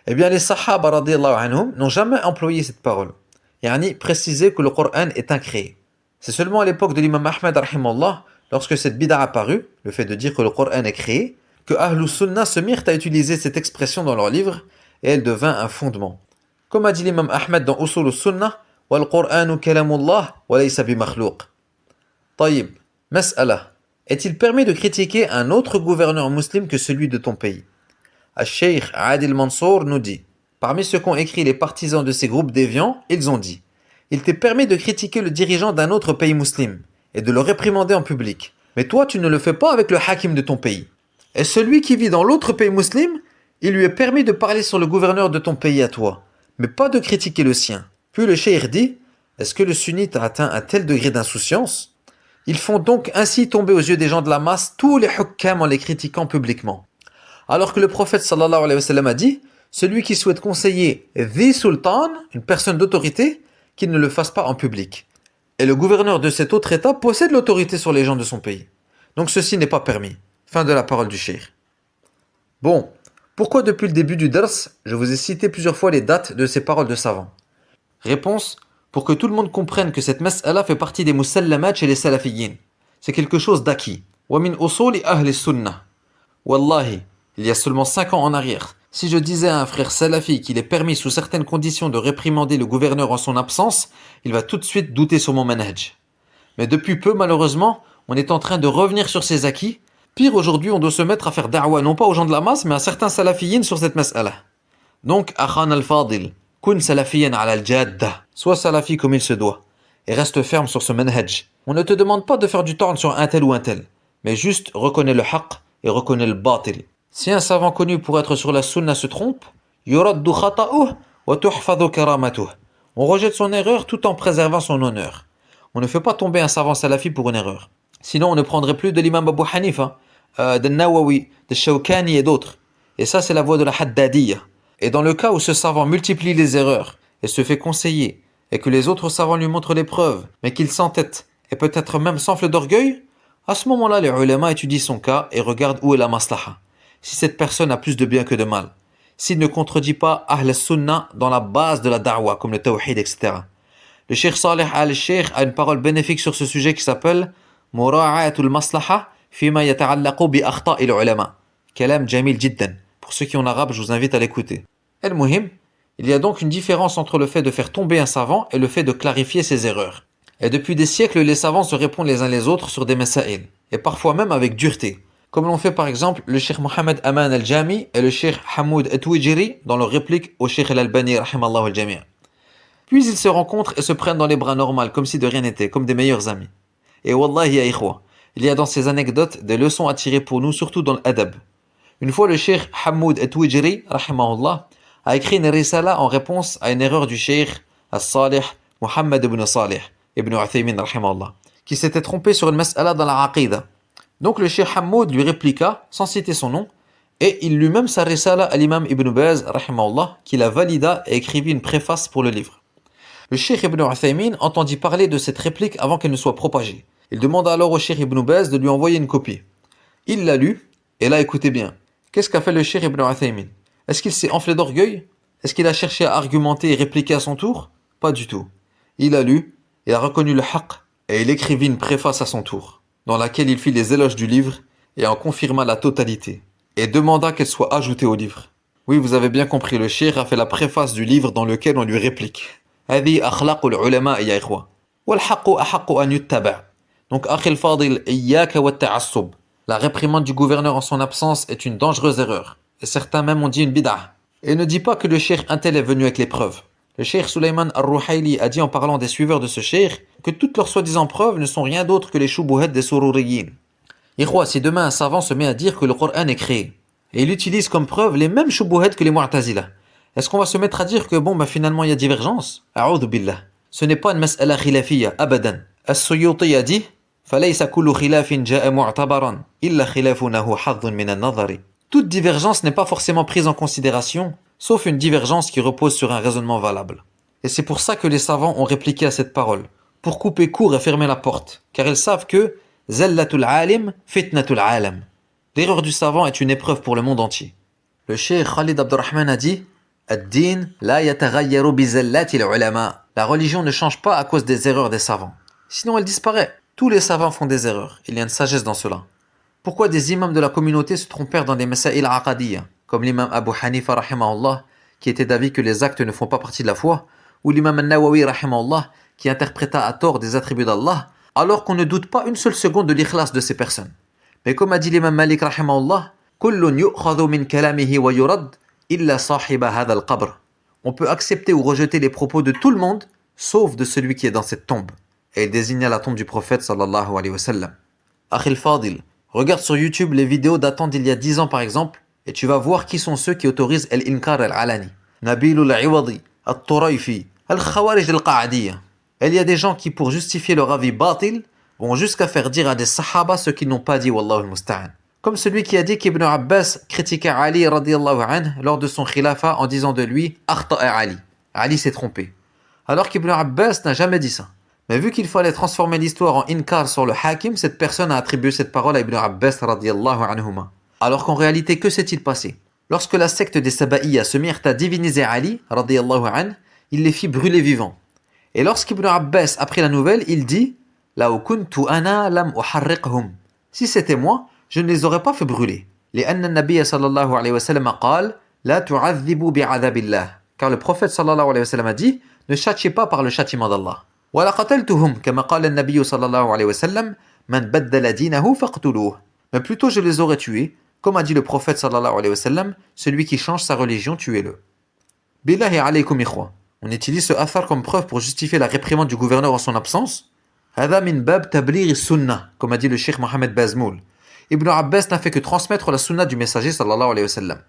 Eh bien les sahaba radiyallahu anhum n'ont jamais employé cette parole. Yani préciser que le Coran est incréé. C'est seulement à l'époque de l'imam Ahmed rahimallah, lorsque cette bid'a a apparu, le fait de dire que le Coran est créé, que Ahlus Sunnah se mirent à utiliser cette expression dans leurs livres, et elle devint un fondement. Comme a dit l'imam Ahmed dans Usul Sunnah, wal Qur'anu kalamullah wa laysa bi makhlouq. Taïb, mas'ala. Est-il permis de critiquer un autre gouverneur musulman que celui de ton pays? Al-Sheikh Adil Mansour nous dit, parmi ceux qu'ont écrit les partisans de ces groupes déviants, ils ont dit, il t'est permis de critiquer le dirigeant d'un autre pays musulman et de le réprimander en public. Mais toi, tu ne le fais pas avec le hakim de ton pays. Et celui qui vit dans l'autre pays musulman, il lui est permis de parler sur le gouverneur de ton pays à toi, mais pas de critiquer le sien. Puis le cheikh dit, est-ce que le sunnite a atteint un tel degré d'insouciance? Ils font donc ainsi tomber aux yeux des gens de la masse tous les hukkam en les critiquant publiquement. Alors que le prophète sallallahu alayhi wa sallam a dit, celui qui souhaite conseiller the sultan, une personne d'autorité, qu'il ne le fasse pas en public. Et le gouverneur de cet autre état possède l'autorité sur les gens de son pays. Donc ceci n'est pas permis. Fin de la parole du cheikh. Bon, pourquoi depuis le début du dars, je vous ai cité plusieurs fois les dates de ces paroles de savants? Réponse, pour que tout le monde comprenne que cette mas'ala fait partie des musallamat chez les salafiyin. C'est quelque chose d'acquis. Wa min usuli ahli sunnah. Wallahi, il y a seulement 5 ans en arrière, si je disais à un frère salafi qu'il est permis sous certaines conditions de réprimander le gouverneur en son absence, il va tout de suite douter sur mon manhaj. Mais depuis peu, malheureusement, on est en train de revenir sur ces acquis. Pire, aujourd'hui, on doit se mettre à faire da'wa, non pas aux gens de la masse, mais à certains salafiyin sur cette mas'ala. Donc, akhan al-fadil, kun salafiyan ala al-jadda, sois salafi comme il se doit, et reste ferme sur ce manhaj. On ne te demande pas de faire du torn sur un tel ou un tel, mais juste reconnais le haqq et reconnais le batil. Si un savant connu pour être sur la sunna se trompe, yuraddu khata'uh wa tuhfadhu karamatuh. On rejette son erreur tout en préservant son honneur. On ne fait pas tomber un savant salafi pour une erreur. Sinon, on ne prendrait plus de l'imam Abu Hanifa, de Nawawi, de Shawkani et d'autres. Et ça, c'est la voie de la Haddadiyya. Et dans le cas où ce savant multiplie les erreurs et se fait conseiller, et que les autres savants lui montrent les preuves, mais qu'il s'entête et peut-être même s'enfle d'orgueil, à ce moment-là, les ulama étudient son cas et regardent où est la maslaha. Si cette personne a plus de bien que de mal. S'il ne contredit pas Ahl Sunnah dans la base de la da'wa, comme le tawhid, etc. Le Cheikh Saleh al-Sheikh a une parole bénéfique sur ce sujet qui s'appelle Mura'atul maslaha fima yata'allaqu bi akhta'il ulama. Kalam jamil jiddan. Pour ceux qui ont l'arabe, je vous invite à l'écouter. El-Muhim, il y a donc une différence entre le fait de faire tomber un savant et le fait de clarifier ses erreurs. Et depuis des siècles, les savants se répondent les uns les autres sur des masaïl, et parfois même avec dureté. Comme l'ont fait par exemple le Cheikh Mohamed Aman al-Jami et le Cheikh Hamoud Atwijiri dans leur réplique au Cheikh al-Albani rahimallahu al-Jami'. Puis ils se rencontrent et se prennent dans les bras normaux comme si de rien n'était, comme des meilleurs amis. Et wallahi ya ikhwa, il y a dans ces anecdotes des leçons à tirer pour nous, surtout dans l'adab. Une fois le Cheikh Hamoud Atwijiri rahimahullah a écrit une risala en réponse à une erreur du Cheikh al-Salih Mohammed ibn Salih ibn Uthaymin rahimahullah, qui s'était trompé sur une mas'ala dans la aqida. Donc le Cheikh Hamoud lui répliqua, sans citer son nom, et il lut même sa risala à l'imam Ibn Baz, rahimahullah, qui la valida et écrivit une préface pour le livre. Le Cheikh Ibn Uthaymin entendit parler de cette réplique avant qu'elle ne soit propagée. Il demanda alors au Cheikh Ibn Baz de lui envoyer une copie. Il l'a lu, et là écoutez bien, qu'est-ce qu'a fait le Cheikh Ibn Uthaymin? Est-ce qu'il s'est enflé d'orgueil? Est-ce qu'il a cherché à argumenter et répliquer à son tour? Pas du tout. Il a lu, il a reconnu le haqq, et il écrivit une préface à son tour, dans laquelle il fit les éloges du livre et en confirma la totalité, et demanda qu'elle soit ajoutée au livre. Oui, vous avez bien compris, le cheikh a fait la préface du livre dans lequel on lui réplique. هذه أخلاق العلماء يا إخوة. وَالْحَقُّ أَحَقُّ أَنْ يُتَّبَعْ. Donc, أخي الفاضل, إياك والتعصب. La réprimande du gouverneur en son absence est une dangereuse erreur. Et certains même ont dit une bid'ah. Et ne dis pas que le cheikh Intel est venu avec les preuves. Le cheikh Sulayman al-Ruhayli a dit en parlant des suiveurs de ce cheikh que toutes leurs soi-disant preuves ne sont rien d'autre que les choubouhettes des sururiyin. Ikhwa, si demain un savant se met à dire que le Coran est créé, et il utilise comme preuve les mêmes choubouhettes que les Mu'tazila, est-ce qu'on va se mettre à dire que finalement il y a divergence? A'udhu billah. Ce n'est pas une mas'ala khilafiyya, abadan. As-Suyuti a dit فَلَيْسَ كُلُّ خِلَافٍ جَاءَ مُعْتَبَرًا إِلَّا خِلَافُنَهُ حَظٌّ مِنَ النَّظَرِ. Toute divergence n'est pas forcément prise en considération, sauf une divergence qui repose sur un raisonnement valable. Et c'est pour ça que les savants ont répliqué à cette parole, pour couper court et fermer la porte, car ils savent que Zallatul alim, fitnatul alam. L'erreur du savant est une épreuve pour le monde entier. Le cheikh Khalid Abdurrahman a dit Ad-din la yataghayyaru bi zallatil ulama. La religion ne change pas à cause des erreurs des savants. Sinon elle disparaît. Tous les savants font des erreurs. Il y a une sagesse dans cela. Pourquoi des imams de la communauté se trompèrent dans des masail aqadiyya, comme l'imam Abu Hanifa rahimahullah, qui était d'avis que les actes ne font pas partie de la foi, ou l'imam al-Nawawi rahimahullah, qui interpréta à tort des attributs d'Allah, alors qu'on ne doute pas une seule seconde de l'ikhlas de ces personnes. Mais comme a dit l'imam Malik rahimahullah, kullun yu'khadhu min kalamihi wa yurad illa sahiba hadha al-qabr. On peut accepter ou rejeter les propos de tout le monde, sauf de celui qui est dans cette tombe. Et il désigna la tombe du prophète sallallahu alayhi wa sallam. Akhil Fadil, regarde sur YouTube les vidéos datant d'il y a 10 ans par exemple, et tu vas voir qui sont ceux qui autorisent al-inkar al-alani. Nabilul Iwadi, al-Turayfi, al-Khawarij al-Qa'adiyya. Et il y a des gens qui, pour justifier leur avis batil, vont jusqu'à faire dire à des sahaba ce qu'ils n'ont pas dit, wallahu al-musta'an. Comme celui qui a dit qu'Ibn Abbas critiqua Ali radiyallahu anhu lors de son khilafa en disant de lui « Akhta'a Ali ». Ali s'est trompé. Alors qu'Ibn Abbas n'a jamais dit ça. Mais vu qu'il fallait transformer l'histoire en inkar sur le hakim, cette personne a attribué cette parole à Ibn Abbas radiyallahu anhuma. Alors qu'en réalité, que s'est-il passé? Lorsque la secte des Sabaïyas se mirent à diviniser Ali radiyallahu anhu, il les fit brûler vivants. Et lorsqu'Ibn Abbas apprit la nouvelle, il dit « La kuntu ana lam uharriqhum » Si c'était moi, je ne les aurais pas fait brûler. لأن النبي صلى الله عليه وسلم قال لا تعذبوا بعذاب الله. Car le prophète sallallahu alayhi wa sallam a dit ne châtiez pas par le châtiment d'Allah. ولا قتلتهم كما قال النبي صلى الله عليه وسلم من بدل دينه فاقتلوه. Mais plutôt je les aurais tués, comme a dit le prophète sallallahu alayhi wa sallam, celui qui change sa religion, tuez-le. Billahi alaykum ikhwa. On utilise ce athar comme preuve pour justifier la réprimande du gouverneur en son absence. هذا من باب تبليغ السنة, comme a dit le cheikh Mohamed Bazmoul. Ibn Abbas n'a fait que transmettre la sunna du messager sallallahu alayhi wa sallam.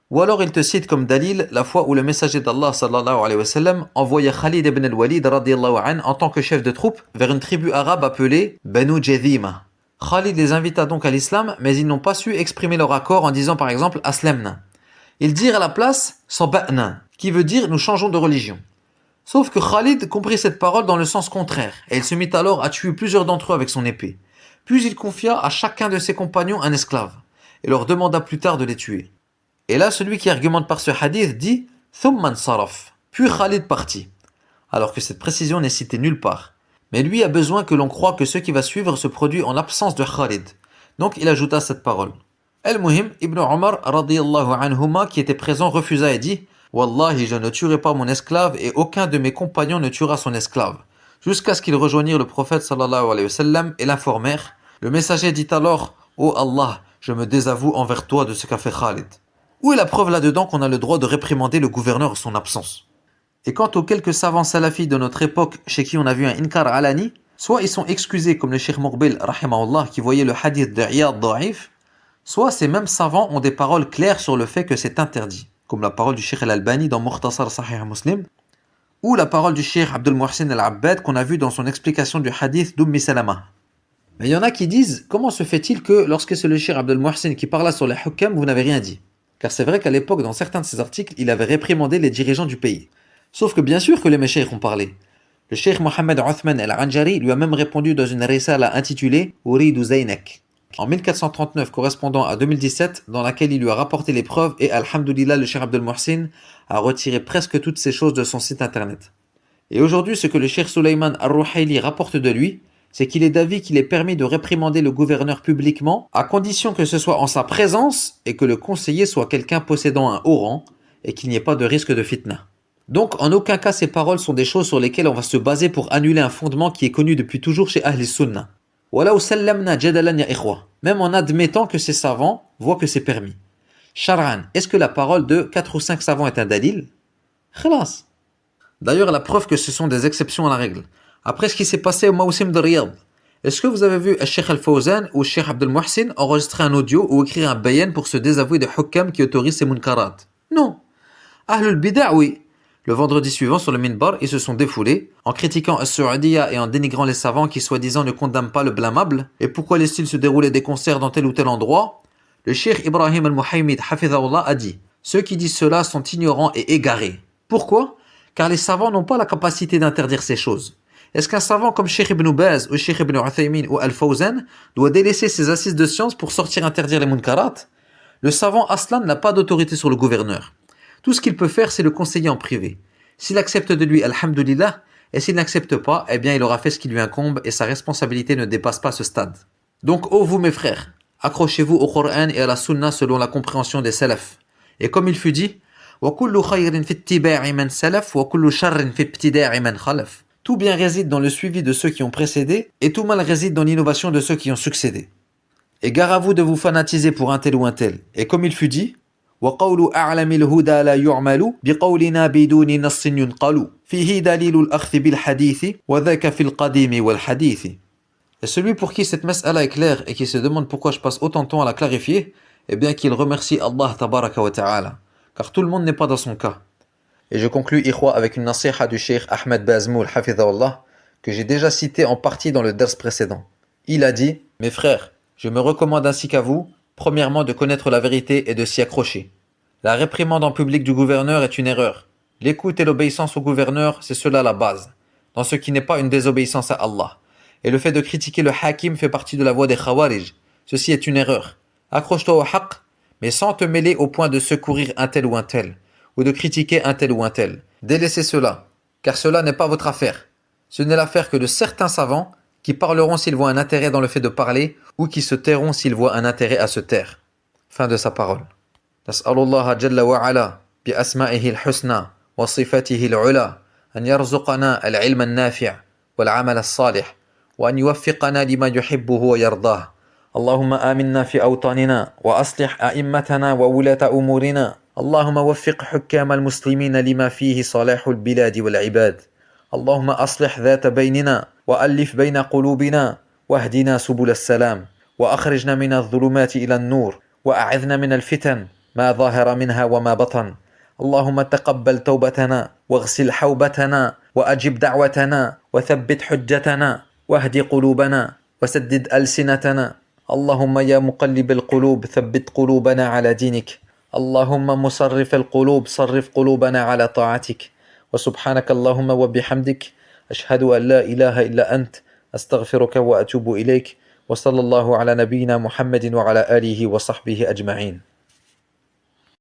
Ou alors il te cite comme dalil la fois où le messager d'Allah sallallahu alayhi wa sallam envoyait Khalid ibn al-Walid radiyallahu anhu en tant que chef de troupe vers une tribu arabe appelée Banu Jadhima. Khalid les invita donc à l'islam, mais ils n'ont pas su exprimer leur accord en disant par exemple Aslamna. Ils dirent à la place Saba'na, qui veut dire nous changeons de religion. Sauf que Khalid comprit cette parole dans le sens contraire, et il se mit alors à tuer plusieurs d'entre eux avec son épée. Puis il confia à chacun de ses compagnons un esclave, et leur demanda plus tard de les tuer. Et là, celui qui argumente par ce hadith dit « Thumman saraf » puis Khalid partit, alors que cette précision n'est citée nulle part. Mais lui a besoin que l'on croie que ce qui va suivre se produit en l'absence de Khalid. Donc il ajouta cette parole. Al-Muhim, Ibn Omar radiyallahu anhuma qui était présent refusa et dit « Wallahi, je ne tuerai pas mon esclave et aucun de mes compagnons ne tuera son esclave. » Jusqu'à ce qu'ils rejoignirent le prophète sallallahu alayhi wa sallam et l'informèrent. Le messager dit alors « Oh Allah, je me désavoue envers toi de ce qu'a fait Khalid. » Où est la preuve là-dedans qu'on a le droit de réprimander le gouverneur en son absence? Et quant aux quelques savants salafis de notre époque chez qui on a vu un inkar alani, soit ils sont excusés comme le Cheikh Muqbil rahimahullah qui voyait le hadith de Iyad da'if, soit ces mêmes savants ont des paroles claires sur le fait que c'est interdit, comme la parole du Cheikh Al-Albani dans Mukhtasar Sahih Muslim, ou la parole du Cheikh Abdul Muhsin Al-Abbad qu'on a vu dans son explication du hadith d'Ummi Salama. Mais il y en a qui disent, comment se fait-il que lorsque c'est le Cheikh Abdul Muhsin qui parla sur les hukam, vous n'avez rien dit? Car c'est vrai qu'à l'époque, dans certains de ses articles, il avait réprimandé les dirigeants du pays. Sauf que bien sûr que les mécheikh ont parlé. Le Cheikh Mohammed Uthman al-Anjari lui a même répondu dans une risala intitulée Uridu Zaynak, en 1439 correspondant à 2017, dans laquelle il lui a rapporté les preuves et alhamdoulilah le Cheikh Abdel Muhsin a retiré presque toutes ces choses de son site internet. Et aujourd'hui, ce que le Cheikh Sulayman al-Ruhayli rapporte de lui, c'est qu'il est d'avis qu'il est permis de réprimander le gouverneur publiquement, à condition que ce soit en sa présence et que le conseiller soit quelqu'un possédant un haut rang et qu'il n'y ait pas de risque de fitna. Donc, en aucun cas, ces paroles sont des choses sur lesquelles on va se baser pour annuler un fondement qui est connu depuis toujours chez Ahl Sunnah. Walaw sallamna jadalan ya ikhwa. Même en admettant que ces savants voient que c'est permis. Shar'an, est-ce que la parole de 4 ou 5 savants est un dalil? Khalas. D'ailleurs, la preuve que ce sont des exceptions à la règle. Après ce qui s'est passé au Mawsim de Riyad, est-ce que vous avez vu Cheikh Al-Fawzan ou Cheikh Abdel Mohsin enregistrer un audio ou écrire un bayan pour se désavouer des hukam qui autorisent ces munkarat? Non. Ahlul Bida', oui. Le vendredi suivant, sur le minbar, ils se sont défoulés en critiquant As-Su'adiyya et en dénigrant les savants qui soi-disant ne condamnent pas le blâmable. Et pourquoi laissent-ils se dérouler des concerts dans tel ou tel endroit? Le Cheikh Ibrahim Al-Muhaymid Hafidhahullah a dit: ceux qui disent cela sont ignorants et égarés. Pourquoi? Car les savants n'ont pas la capacité d'interdire ces choses. Est-ce qu'un savant comme Cheikh Ibn Baz ou Cheikh Ibn Uthaymin ou Al-Fawzan doit délaisser ses assises de science pour sortir interdire les munkarat? Le savant Aslan n'a pas d'autorité sur le gouverneur. Tout ce qu'il peut faire, c'est le conseiller en privé. S'il accepte de lui, alhamdulillah, et s'il n'accepte pas, eh bien il aura fait ce qui lui incombe et sa responsabilité ne dépasse pas ce stade. Donc, ô vous mes frères, accrochez-vous au Coran et à la Sunna selon la compréhension des salafs. Et comme il fut dit, وَكُلُّ خَيْرٍ فِي اتِّبَاعِ مَنْ سَلَفْ وَكُلُّ شَرٍ فِي ابْتِدَاعِ مَنْ خَلَفْ. Tout bien réside dans le suivi de ceux qui ont précédé, et tout mal réside dans l'innovation de ceux qui ont succédé. Et gare à vous de vous fanatiser pour un tel ou un tel. Et comme il fut dit, وقول أعلم الهدى لا يعمل بقولنا بدون نص ينقل فيه دليل الأخذ بالحديث وذاك في القديم والحديث. Et celui pour qui cette mas'ala est claire et qui se demande pourquoi je passe autant de temps à la clarifier, eh bien qu'il remercie Allah tabaraka wa ta'ala, car tout le monde n'est pas dans son cas. Et je conclus, ikhwa, avec une nasiha du Cheikh Ahmed Bazmoul hafidhahullah, que j'ai déjà cité en partie dans le ders précédent. Il a dit: mes frères, je me recommande ainsi qu'à vous, premièrement, de connaître la vérité et de s'y accrocher. La réprimande en public du gouverneur est une erreur. L'écoute et l'obéissance au gouverneur, c'est cela la base, dans ce qui n'est pas une désobéissance à Allah. Et le fait de critiquer le hakim fait partie de la voie des khawarij. Ceci est une erreur. Accroche-toi au haqq, mais sans te mêler au point de secourir un tel ou un tel, ou de critiquer un tel ou un tel. Délaissez cela, car cela n'est pas votre affaire. Ce n'est l'affaire que de certains savants qui parleront s'ils voient un intérêt dans le fait de parler, ou qui se tairont s'ils voient un intérêt à se taire. Fin de sa parole. نسأل الله جل وعلا بأسمائه الحسنى وصفاته العلى أن يرزقنا العلم النافع والعمل الصالح وأن يوفقنا لما يحبه ويرضاه. اللهم آمنا في أوطاننا وأصلح أئمتنا وولاة أمورنا. اللهم وفق حكام المسلمين لما فيه صلاح البلاد والعباد. اللهم أصلح ذات بيننا وألف بين قلوبنا واهدنا سبل السلام وأخرجنا من الظلمات إلى النور وأعذنا من الفتن ما ظاهر منها وما بطن. اللهم تقبل توبتنا واغسل حوبتنا وأجب دعوتنا وثبت حجتنا واهد قلوبنا وسدد ألسنتنا. اللهم يا مقلب القلوب ثبت قلوبنا على دينك. اللهم مصرف القلوب صرف قلوبنا على طاعتك. وسبحانك اللهم وبحمدك أشهد أن لا إله إلا أنت أستغفرك وأتوب إليك. وصلى الله على نبينا محمد وعلى آله وصحبه أجمعين.